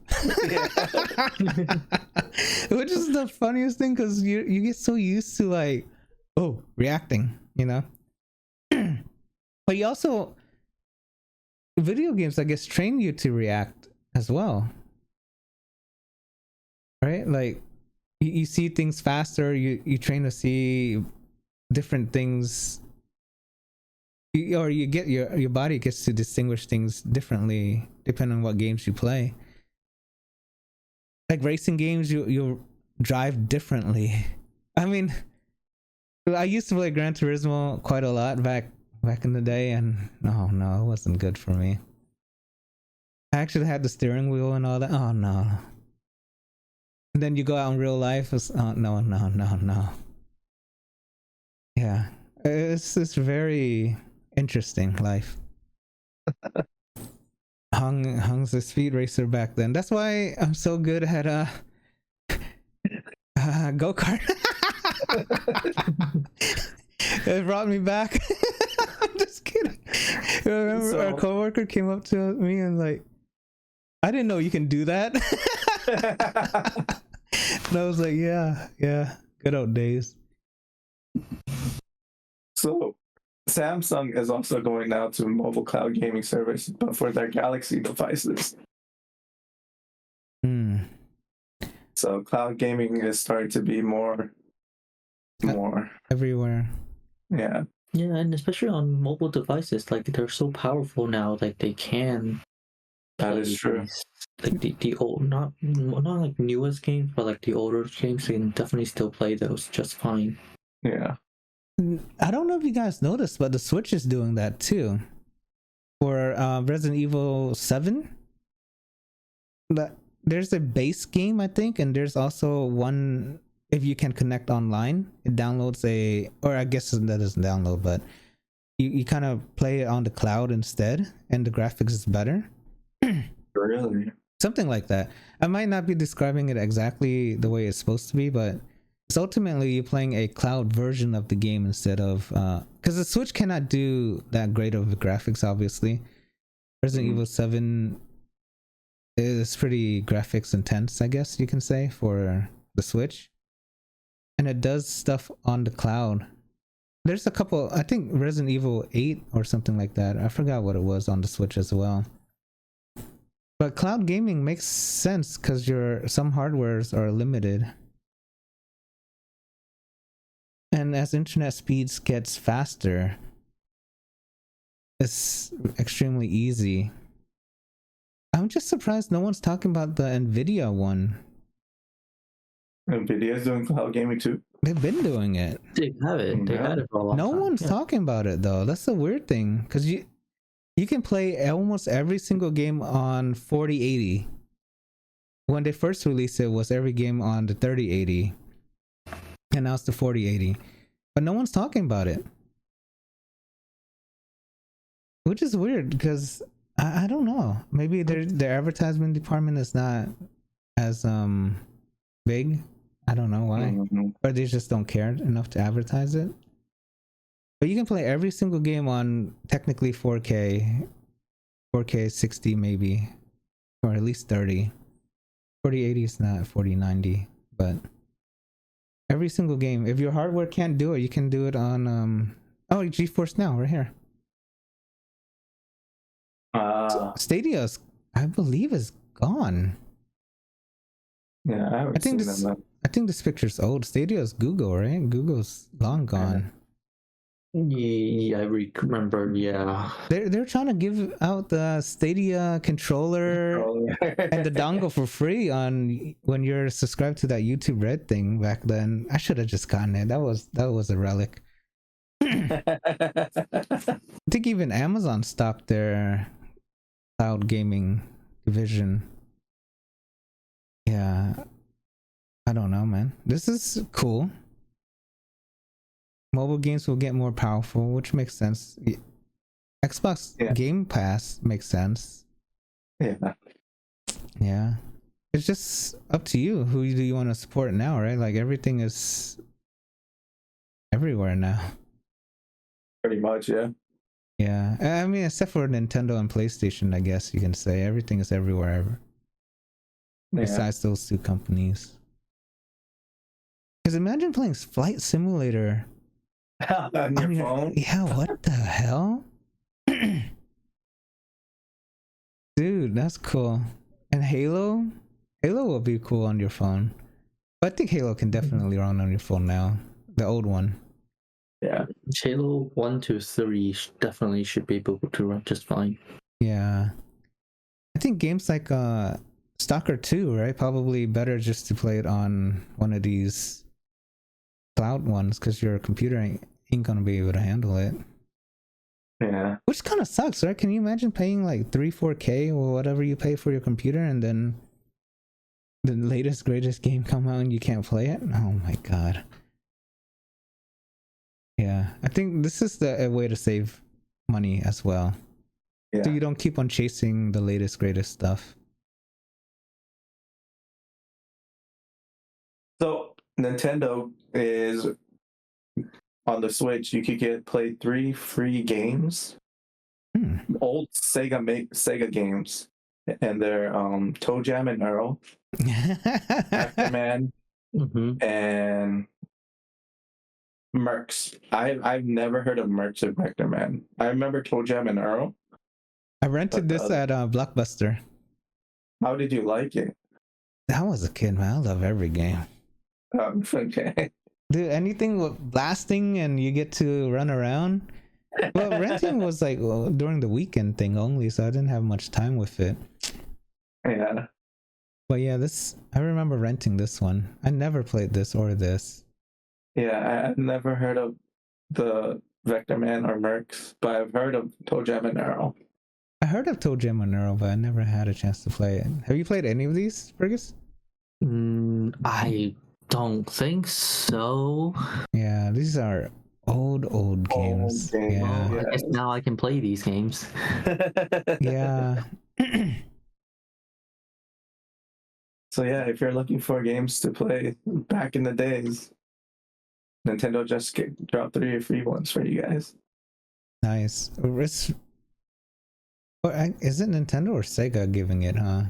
B: Which is the funniest thing, because you get so used to like, oh, reacting, you know? But you also, video games, I guess, train you to react as well. Right? Like, you see things faster, you train to see different things, or you get your body gets to distinguish things differently depending on what games you play. Like racing games, you drive differently. I mean, I used to play Gran Turismo quite a lot back in the day, and oh no, it wasn't good for me. I actually had the steering wheel and all that. Oh no. And then you go out in real life, it's no. Yeah, it's very interesting life. Hung's a speed racer back then. That's why I'm so good at go-kart. It brought me back. I'm just kidding. I remember our coworker came up to me and like, I didn't know you can do that. And I was like, yeah, good old days.
C: So Samsung is also going now to mobile cloud gaming service, but for their Galaxy devices. So cloud gaming is starting to be more
B: everywhere.
C: Yeah.
A: Yeah, and especially on mobile devices, like they're so powerful now, like they can.
C: That is true.
A: Like the old, not like newest games, but like the older games, you can definitely still play those just fine.
C: Yeah.
B: I don't know if you guys noticed, but the Switch is doing that too. For Resident Evil 7, there's a base game, I think, and there's also one, if you can connect online, it downloads or I guess that doesn't download, but you kind of play it on the cloud instead, and the graphics is better.
C: Really?
B: Something like that. I might not be describing it exactly the way it's supposed to be, but it's ultimately you're playing a cloud version of the game instead of because the Switch cannot do that great of graphics, obviously. Resident Evil 7 is pretty graphics intense, I guess you can say, for the Switch, and it does stuff on the cloud. There's a couple, I think Resident Evil 8 or something like that, I forgot what it was, on the Switch as well. But cloud gaming makes sense because some hardwares are limited. And as internet speeds gets faster, it's extremely easy. I'm just surprised no one's talking about the Nvidia one.
C: Nvidia is doing cloud gaming too.
B: They've been doing it.
A: They have it. They had it for a long time.
B: No one's talking about it though. That's the weird thing, because you can play almost every single game on 4080. When they first released it, was every game on the 3080. And now it's the 4080. But no one's talking about it. Which is weird, because I don't know. Maybe their advertisement department is not as big. I don't know why. Or they just don't care enough to advertise it. But you can play every single game on technically 4K 60 maybe, or at least 30. 4080 is not 4090, but every single game. If your hardware can't do it, you can do it on GeForce Now right here. Stadia, I believe, is gone.
C: Yeah,
B: I think this picture's old. Stadia is Google, right? Google's long gone.
A: Yeah, I remember. Yeah,
B: they're trying to give out the Stadia controller and the dongle for free when you're subscribed to that YouTube Red thing back then. I should have just gotten it. That was a relic. I think even Amazon stopped their cloud gaming division. Yeah, I don't know, man. This is cool. Mobile games will get more powerful, which makes sense. Xbox Game Pass makes sense. Yeah. It's just up to you. Who do you want to support now, right? Like everything is everywhere now.
C: Pretty much, yeah.
B: Yeah. I mean, except for Nintendo and PlayStation, I guess you can say everything is everywhere ever.
C: Yeah.
B: Besides those two companies. Because imagine playing Flight Simulator
C: on your phone.
B: Yeah, what the hell? Dude, that's cool. And Halo will be cool on your phone. But I think Halo can definitely run on your phone now. The old one.
C: Yeah.
A: Halo 1 to 3 definitely should be able to run just fine.
B: Yeah. I think games like Stalker 2, right? Probably better just to play it on one of these cloud ones because your computer ain't gonna be able to handle it.
C: Yeah.
B: Which kind of sucks, right? Can you imagine paying like 4K or whatever you pay for your computer and then the latest greatest game come out and you can't play it? Oh my god. Yeah, I think this is a way to save money as well.
C: Yeah.
B: So you don't keep on chasing the latest greatest stuff.
C: So Nintendo is on the Switch. You could play 3 free games. Old Sega games, and they're Toe Jam and Earl, Afterman, and Mercs. I've never heard of Mercs or Vectorman. I remember Toe Jam and Earl.
B: I rented this at Blockbuster.
C: How did you like it?
B: I was a kid, man. I love every game.
C: Okay.
B: Dude, anything with blasting and you get to run around. Well, renting was like during the weekend thing only, so I didn't have much time with it.
C: Yeah.
B: But yeah, I remember renting this one. I never played this or this.
C: Yeah, I've never heard of the Vectorman or Mercs, but I've heard of Toe Jam and Earl.
B: I heard of Toe Jam and Earl, but I never had a chance to play it. Have you played any of these, Fergus?
A: I don't think so.
B: Yeah, these are old games. Yeah.
A: Well, I guess now I can play these games.
B: Yeah.
C: So yeah, if you're looking for games to play back in the days, Nintendo just dropped 3 free ones for you guys.
B: Nice. Is it Nintendo or Sega giving it, huh?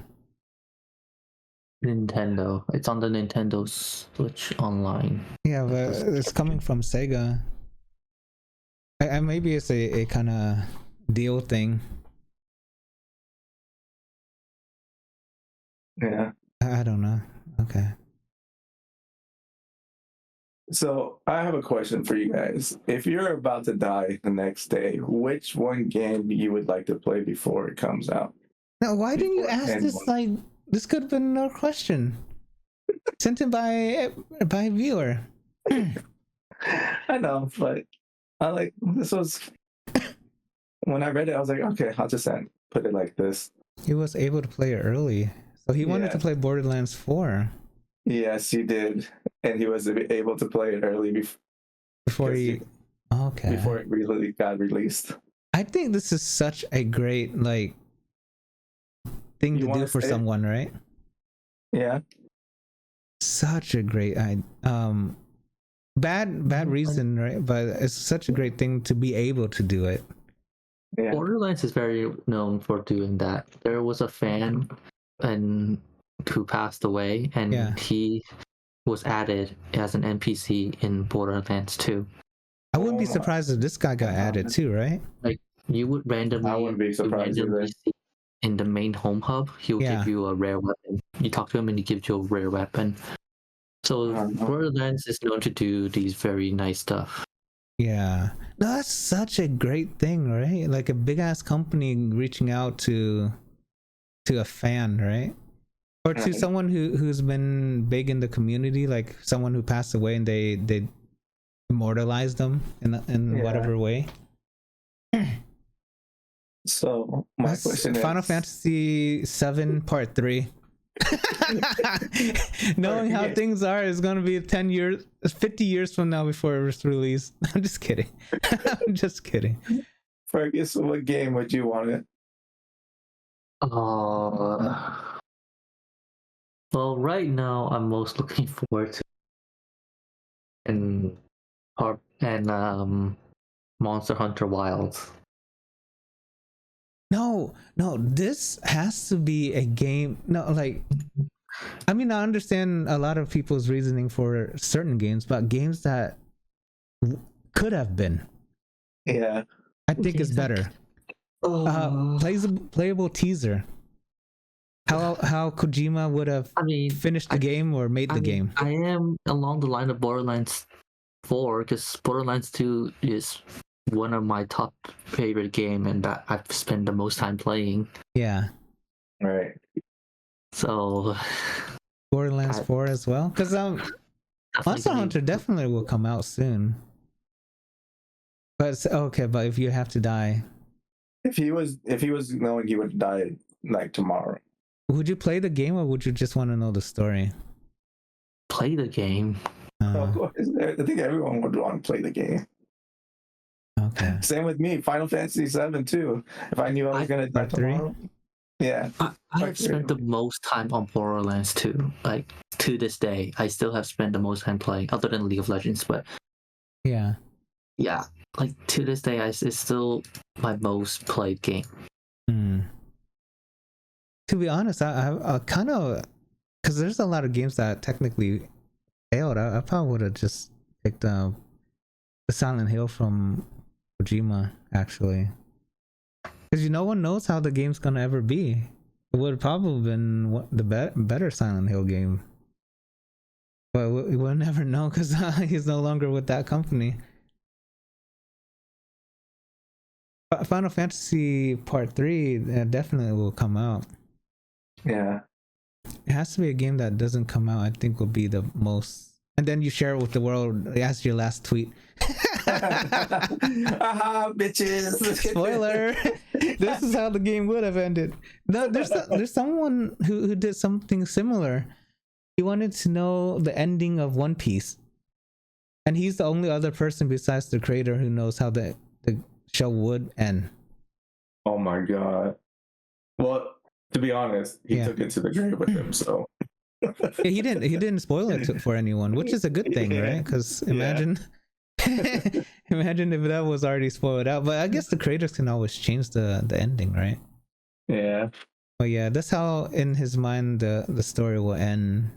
A: Nintendo. It's on the Nintendo Switch Online.
B: Yeah, but it's coming from Sega. Maybe it's a kind of deal thing.
C: Yeah.
B: I don't know. Okay.
C: So I have a question for you guys. If you're about to die the next day, which one game you would like to play before it comes out?
B: Now, why didn't you ask this? Like, this could have been another question. Sent in by a viewer.
C: I know, but this was when I read it, I was like, okay, I'll just put it like this.
B: He was able to play it early, so he wanted to play Borderlands 4.
C: Yes, he did, and he was able to play it early before it really got released.
B: I think this is such a great thing to do for someone, right?
C: Yeah.
B: Such a great bad reason, right? But it's such a great thing to be able to do it.
A: Yeah. Borderlands is very known for doing that. There was a fan who passed away, and he was added as an NPC in Borderlands 2.
B: I wouldn't be surprised if this guy got added too, right?
A: Like you would randomly,
C: I wouldn't be surprised
A: see in the main home hub, he'll give you a rare weapon. You talk to him and he gives you a rare weapon. So Borderlands is known to do these very nice stuff.
B: Yeah, no, that's such a great thing, right? Like a big ass company reaching out to a fan, right? Or to someone who's been big in the community, like someone who passed away and they immortalize them in whatever way.
C: So my question
B: Final
C: is,
B: Fantasy 7 Part 3. Knowing how things are, is gonna be 10 years, 50 years from now before it was released. I'm just kidding. I'm just kidding.
C: Fergus, what game would you want it?
A: Well, right now I'm most looking forward to Monster Hunter Wilds.
B: No, this has to be a game. No, like, I mean, I understand a lot of people's reasoning for certain games, but games that could have been,
C: Yeah,
B: I think is better. Playable teaser. How Kojima would have finished the game or made the game.
A: I am along the line of Borderlands 4 because Borderlands 2 is one of my top favorite game and that I've spent the most time playing.
B: Yeah.
C: right.
A: So
B: Borderlands 4 as well, because Monster Hunter definitely will come out soon. But it's okay. But if you have to die,
C: If he was knowing he would die like tomorrow.
B: would you play the game or would you just want to know the story?
A: play the game.
C: Of course, I think everyone would want to play the game.
B: Okay.
C: Same with me. Final Fantasy 7 too. If I knew I was gonna die
B: Part 3?
C: tomorrow. Yeah.
A: I have spent the most time on Borderlands 2. Like to this day, I still have spent the most time playing, other than League of Legends. But
B: Yeah.
A: yeah, like to this day, it's still my most played game.
B: To be honest, I kind of, because there's a lot of games that technically failed. I probably would have just picked the Silent Hill from Kojima, actually, because no one knows how the game's gonna ever be. It would have probably been the better Silent Hill game, but we'll never know because he's no longer with that company. Final Fantasy Part 3 definitely will come out.
C: Yeah.
B: It has to be a game that doesn't come out, I think, will be the most. And then you share it with the world as your last tweet.
C: Aha, bitches.
B: Spoiler. This is how the game would have ended. No, there's someone who did something similar. He wanted to know the ending of One Piece. And he's the only other person besides the creator who knows how the show would end.
C: Oh my god. Well, to be honest, he took it to the grave with him, so
B: He didn't spoil it for anyone, which is a good thing, right? Because imagine imagine if that was already spoiled out. But I guess the creators can always change the ending, right?
C: yeah.
B: But yeah, that's how in his mind the story will end.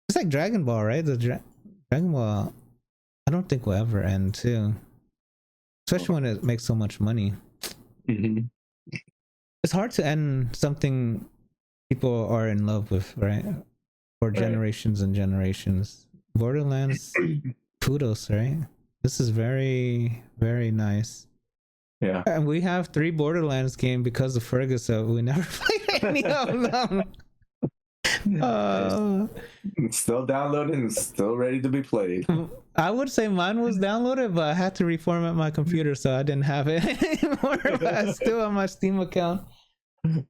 B: It's like Dragon Ball, right? The Dragon Ball, I don't think will ever end too, especially when it makes so much money.
C: Mm-hmm.
B: It's hard to end something people are in love with, right? For generations and generations. Borderlands, kudos, right? This is very, very nice.
C: Yeah.
B: And we have 3 Borderlands games because of Fergus, so we never played any of them.
C: Still downloaded and still ready to be played.
B: I would say mine was downloaded, but I had to reformat my computer, so I didn't have it anymore. But I still on my Steam account.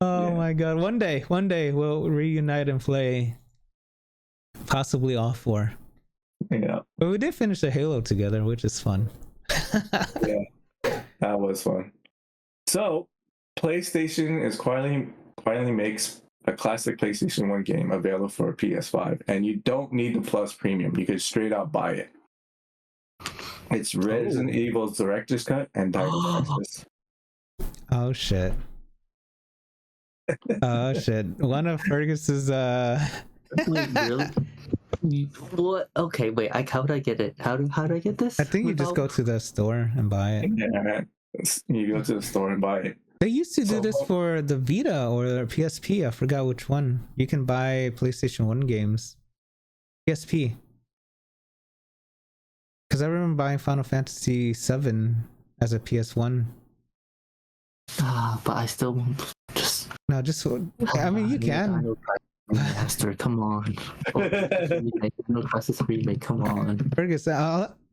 B: Oh my god! One day we'll reunite and play. Possibly all 4.
C: Yeah.
B: But we did finish the Halo together, which is fun.
C: Yeah, that was fun. So, PlayStation is quietly makes a classic PlayStation 1 game available for PS5, and you don't need the Plus Premium. You can straight out buy it. It's Resident Evil's Director's Cut and Dino Crisis.
B: Oh shit! Oh shit! One of Fergus's
A: Wait, really? What? Okay, wait. How would I get it? How do I get this?
B: I think you just go to the store and buy it.
C: Yeah, you go to the store and buy it.
B: They used to do this for the Vita or the PSP. I forgot which one. You can buy PlayStation 1 games. PSP. Because I remember buying Final Fantasy 7 as a PS1.
A: But I still won't just.
B: No, just. I mean, you can.
A: Master, come on. No Crisis remake, come on.
B: Fergus,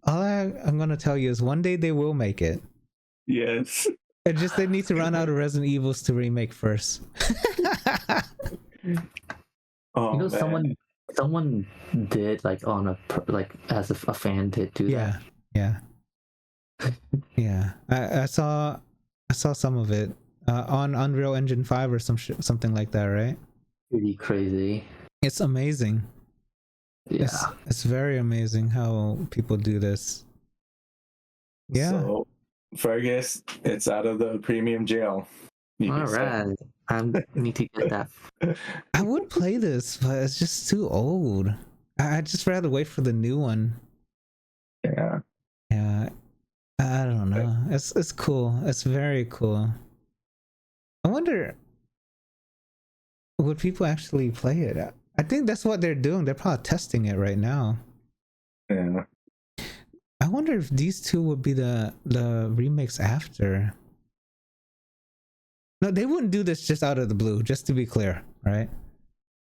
B: I'm gonna tell you is one day they will make it.
C: Yes.
B: It just they need to run out of Resident Evils to remake first.
C: Oh,
A: You know,
C: man.
A: someone did like on like as a fan did do that.
B: Yeah. I saw some of it on Unreal Engine 5 or something like that, right?
A: Pretty crazy.
B: It's amazing.
A: Yeah.
B: It's very amazing how people do this. Yeah.
C: So, Fergus, it's out of the premium jail.
A: All right. I need to get that.
B: I would play this, but it's just too old. I'd just rather wait for the new one.
C: Yeah.
B: Yeah. I don't know. It's cool. It's very cool. I wonder, would people actually play it? I think that's what they're doing. They're probably testing it right now.
C: Yeah.
B: I wonder if these two would be the remakes after. No, they wouldn't do this just out of the blue, just to be clear, right?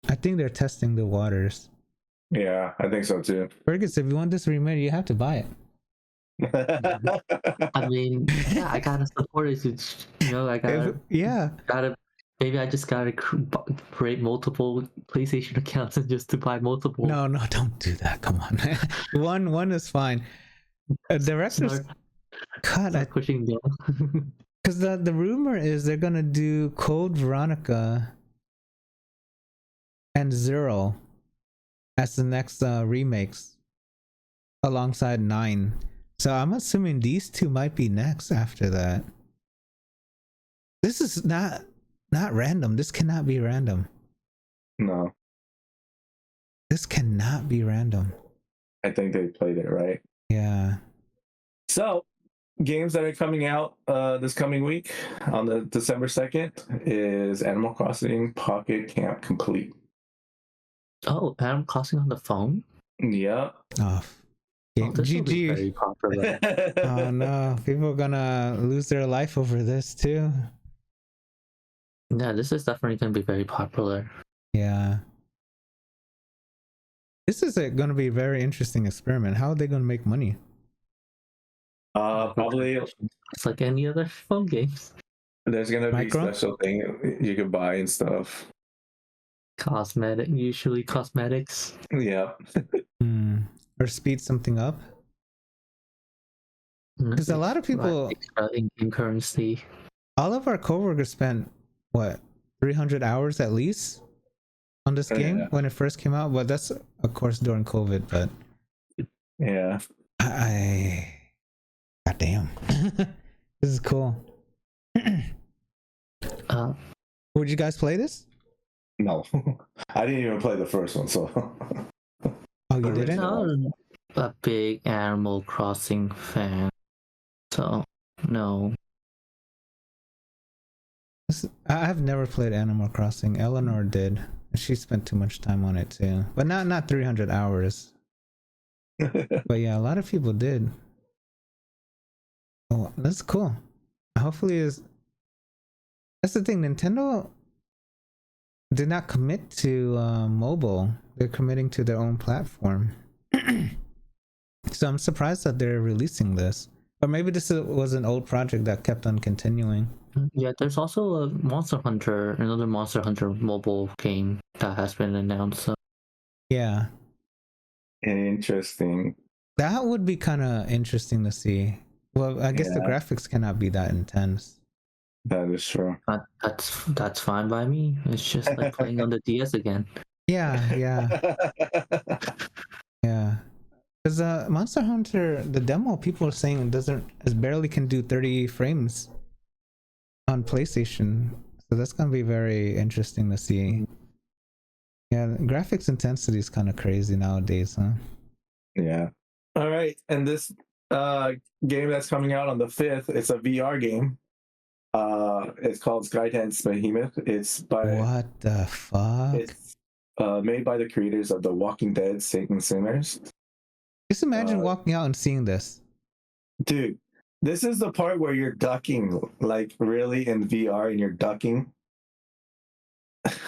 B: I think they're testing the waters.
C: Yeah, I think so too.
B: Fergus, if you want this remake, you have to buy it.
A: I mean, yeah, I gotta support it. You know, I gotta. Maybe I just gotta create multiple PlayStation accounts and just to buy multiple.
B: No, don't do that. Come on, one is fine. Director's cut.
A: I'm pushing down.
B: Because the rumor is they're gonna do Code Veronica and Zero as the next remakes alongside 9. So I'm assuming these two might be next after that. This is not random. This cannot be random.
C: No.
B: This cannot be random.
C: I think they played it right.
B: Yeah.
C: So, games that are coming out this coming week on the December 2nd is Animal Crossing Pocket Camp Complete.
A: Oh, Animal Crossing on the phone?
C: Yeah.
B: Oh,
A: this will be very popular.
B: Oh no, people are gonna lose their life over this too.
A: Yeah, this is definitely gonna be very popular.
B: Yeah. This is gonna be a very interesting experiment. How are they gonna make money?
C: Probably
A: it's like any other phone games.
C: There's gonna be special thing you can buy and stuff.
A: Usually cosmetics.
C: Yeah.
B: Or speed something up. Because a lot of people
A: in currency.
B: All of our coworkers spent what 300 hours at least on this game when it first came out. But that's of course during COVID. But
C: yeah,
B: God damn, this is cool. Would you guys play this?
C: No, I didn't even play the first one. So.
B: Oh, you didn't?
A: I'm a big Animal Crossing fan, so no.
B: I've never played Animal Crossing. Eleanor did. She spent too much time on it too, but not 300 hours. But yeah, a lot of people did. Oh, that's cool. Hopefully, that's the thing. Nintendo did not commit to mobile. They're committing to their own platform. So I'm surprised that they're releasing this. Or maybe this was an old project that kept on continuing.
A: Yeah, there's also another Monster Hunter mobile game that has been announced. So.
B: Yeah.
C: Interesting.
B: That would be kind of interesting to see. Well, I guess the graphics cannot be that intense.
C: That is true.
A: That's fine by me. It's just like playing on the DS again.
B: Yeah. Yeah. Because Monster Hunter, the demo, people are saying it barely can do 30 frames on PlayStation. So that's gonna be very interesting to see. Yeah, graphics intensity is kind of crazy nowadays, huh?
C: Yeah. All right, and this game that's coming out on the 5th, it's a VR game. It's called Skydance Behemoth. It's by
B: what the fuck?
C: It's made by the creators of The Walking Dead, Satan Sinners.
B: Just imagine walking out and seeing this.
C: Dude, this is the part where you're ducking, like really in VR, and you're ducking.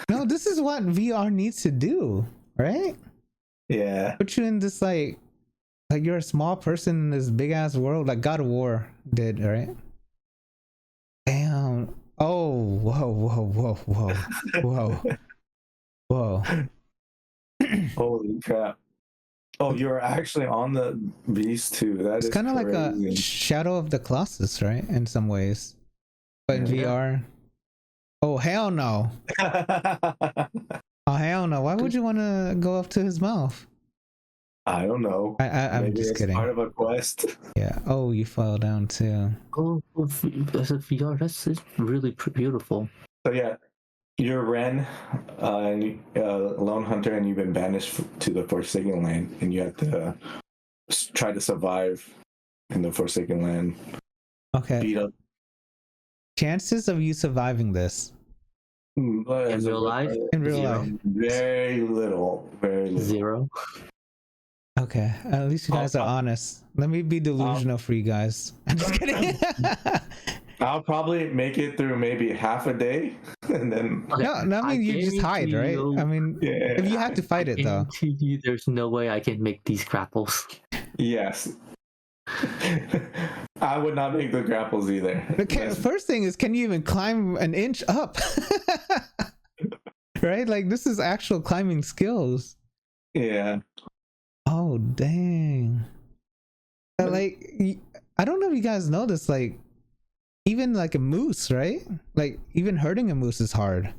B: No, this is what VR needs to do, right?
C: Yeah.
B: Put you in this like like you're a small person in this big ass world, like God of War did, right? Damn. Oh, whoa. Whoa.
C: Holy crap. Oh, you're actually on the beast too. That
B: It's
C: is
B: kind of like a
C: crazy.
B: Shadow of the Colossus, right? In some ways. But in
A: Yeah.
B: VR. Oh, hell no. Oh, hell no. Why would you want to go up to his mouth?
C: I don't know.
B: I'm
C: Maybe
B: just
C: it's
B: kidding.
C: part of a quest.
B: Yeah. Oh, you fell down too.
A: Oh, as a VR, that's really beautiful.
C: So yeah, you're Ren, and lone hunter, and you've been banished to the Forsaken Land, and you have to try to survive in the Forsaken Land.
B: Okay.
C: Beat up
B: Chances of you surviving this
A: In real life?
B: in real
A: Zero.
B: life.
C: Very little. Very little.
A: 0.
B: Okay. At least you guys are honest. Let me be delusional for you guys. I'm just kidding.
C: I'll probably make it through maybe half a day, and then
B: No, I mean you just hide, right? I mean,
C: yeah.
B: if you have to fight it though.
A: guarantee you there's no way I can make these grapples.
C: Yes. I would not make the grapples either.
B: First thing is, can you even climb an inch up? Right? Like this is actual climbing skills.
C: Yeah.
B: Oh dang. Like I don't know if you guys know this, like even like a moose, right? Like even hurting a moose is hard.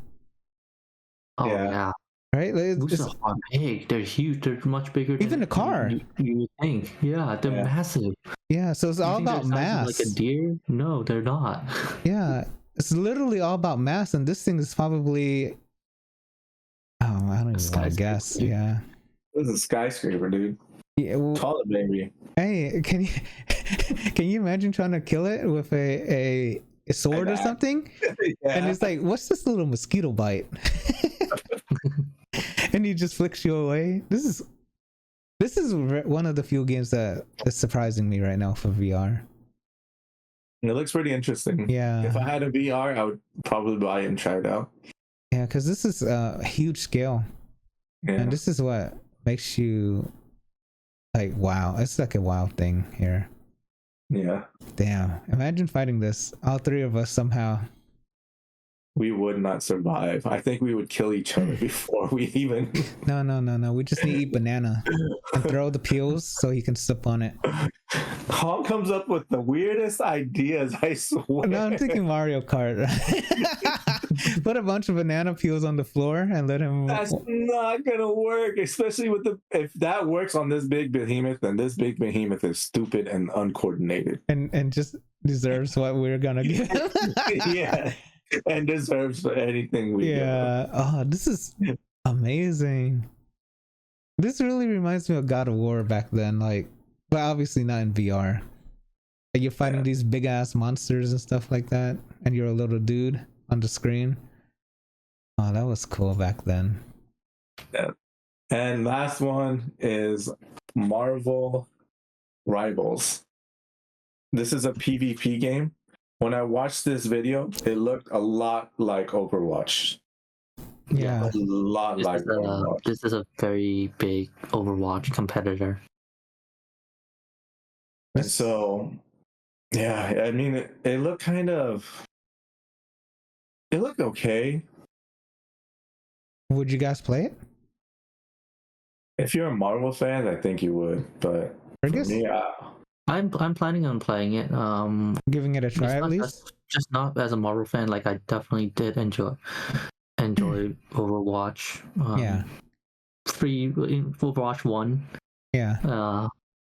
A: Oh
C: Yeah.
A: yeah.
B: Right? Like,
A: Mooses are big. They're huge. They're much bigger than
B: Even a car.
A: You would think. Yeah, they're
C: Yeah.
A: massive.
B: yeah, so it's all
A: You think
B: about
A: they're sized
B: mass.
A: like a deer? No, they're not.
B: Yeah, it's literally all about mass, and this thing is probably I don't even want to guess.
A: Skyscraper.
B: Yeah.
C: This is a skyscraper, dude.
B: Yeah, well,
C: Call it, baby.
B: hey, can you imagine trying to kill it with a sword or
C: axe.
B: something?
C: Yeah.
B: And it's like, what's this little mosquito bite? And he just flicks you away. This is one of the few games that is surprising me right now for VR.
C: It looks pretty interesting.
B: Yeah.
C: If I had a VR, I would probably buy it and try it out.
B: Yeah, because this is a huge scale.
C: Yeah.
B: And this is what makes you like, wow. It's like a wow thing here.
C: Yeah.
B: Damn. Imagine fighting this. All three of us somehow.
C: We would not survive. I think we would kill each other before we even.
B: No. We just need to eat banana and throw the peels so he can sip on it.
C: Hong comes up with the weirdest ideas, I swear.
B: No, I'm thinking Mario Kart. Put a bunch of banana peels on the floor and let him.
C: That's not gonna work, especially with if that works on this big behemoth, then this big behemoth is stupid and uncoordinated.
B: And just deserves what we're gonna give him.
C: Yeah. And deserves for anything we
B: Yeah. Oh, this is amazing. This really reminds me of God of War back then, like, but obviously not in VR. Like you're fighting these big ass monsters and stuff like that, and you're a little dude on the screen. Oh, that was cool back then.
C: Yeah. And last one is Marvel Rivals. This is a PvP game. When I watched this video, it looked a lot like Overwatch.
B: Yeah.
C: A lot like Overwatch.
A: This is a very big Overwatch competitor.
C: And so, yeah, I mean, it looked it looked okay.
B: Would you guys play it?
C: If you're a Marvel fan, I think you would. But
B: I
C: for
B: guess
C: me,
A: I'm planning on playing it.
B: giving it a try at least.
A: Just not as a Marvel fan. Like I definitely did enjoy Overwatch.
B: Yeah.
A: Overwatch 1.
B: Yeah.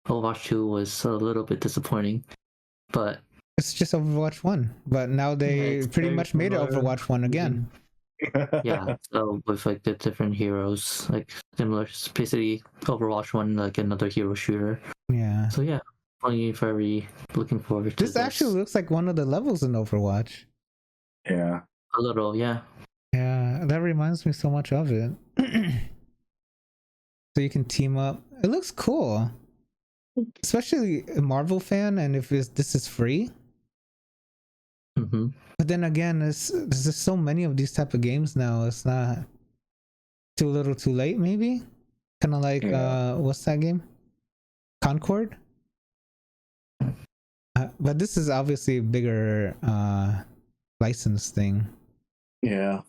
A: Overwatch 2 was a little bit disappointing, but
B: It's just Overwatch 1, but now they
A: it's
B: pretty
A: very
B: much made it
A: similar.
B: Overwatch 1 again.
A: yeah. So with like the different heroes, like similar, basically Overwatch 1, like another hero shooter.
B: Yeah.
A: So yeah, I'm very looking forward to
B: This actually looks like one of the levels in Overwatch.
C: yeah.
A: a little, yeah.
B: Yeah, that reminds me so much of it. So you can team up. It looks cool. Especially a Marvel fan, and if this is free.
A: Mm-hmm.
B: But then again, there's just so many of these type of games now. It's not too little too late, maybe? Kind of like, what's that game? Concord. But this is obviously a bigger license thing.
C: Yeah.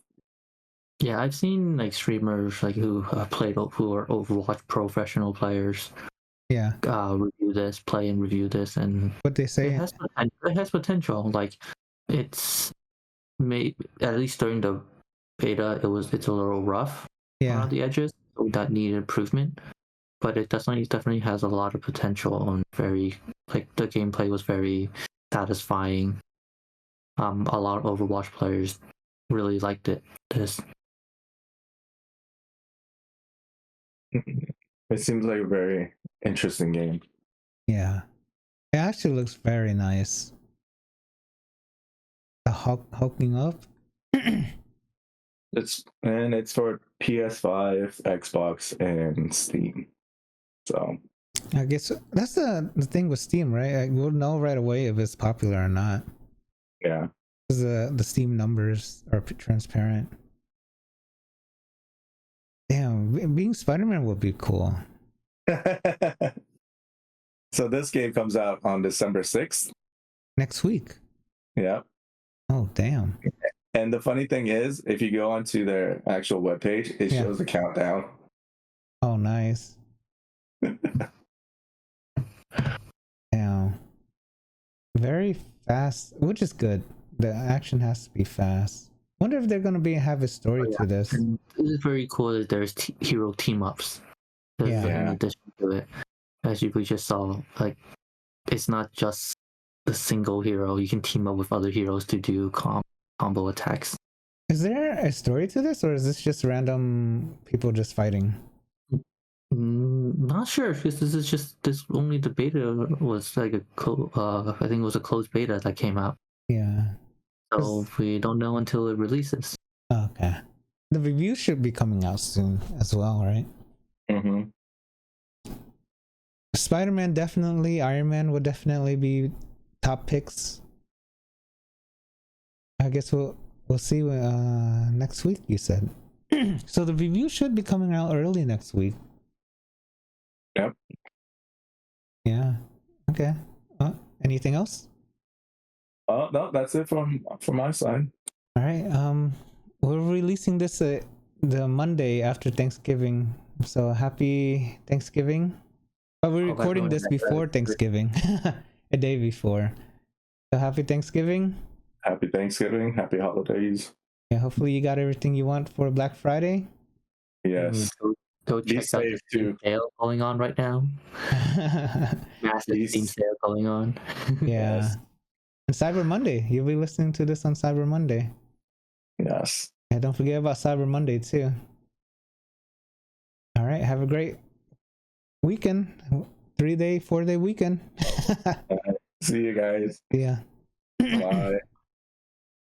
A: Yeah, I've seen like streamers like who who are Overwatch professional players
B: Yeah.
A: play and review this, and
B: What they say.
A: it has potential. Like it's made, at least during the beta, it's a little rough around the edges, so that needed improvement. But it definitely has a lot of potential, and the gameplay was very satisfying. A lot of Overwatch players really liked this.
C: It seems like a very interesting game.
B: Yeah. It actually looks very nice. The hulking up.
C: It's for PS5, Xbox, and Steam. So
B: I guess that's the thing with Steam, right? We'll know right away if it's popular or not.
C: yeah.
B: Because the Steam numbers are transparent. Damn, being Spider-Man would be cool.
C: So this game comes out on December 6th.
B: Next week.
C: Yeah.
B: Oh, damn.
C: And the funny thing is, if you go onto their actual webpage, it shows the countdown.
B: Oh, nice. Damn. Very fast, which is good. The action has to be fast. Wonder if they're gonna have a story to this.
A: And this is very cool that there's hero team ups. In addition to it, as we just saw, like it's not just the single hero. You can team up with other heroes to do combo attacks.
B: Is there a story to this, or is this just random people just fighting?
A: Not sure, because this only the beta was like I think it was a closed beta that came out.
B: Yeah.
A: So we don't know until it releases.
B: Okay. The review should be coming out soon as well, right?
C: Mm-hmm.
B: Spider-Man definitely, Iron Man would definitely be top picks. I guess we'll see next week, you said. So the review should be coming out early next week.
C: Yep.
B: Yeah. Okay. Anything else?
C: No, that's it from my side.
B: All right. We're releasing this the Monday after Thanksgiving. So happy Thanksgiving. But we're recording this before Thanksgiving. A day before. So happy Thanksgiving.
C: Happy Thanksgiving. Happy holidays.
B: Yeah, hopefully you got everything you want for Black Friday.
C: Yes.
A: Go check out the Steam sale going on right now. Massive Steam sale going on.
B: Yeah.
C: Yes.
B: And Cyber Monday. You'll be listening to this on Cyber Monday.
C: Yes.
B: And don't forget about Cyber Monday too. All right. Have a great weekend. 4-day weekend.
C: See you guys.
B: Yeah.
C: Bye.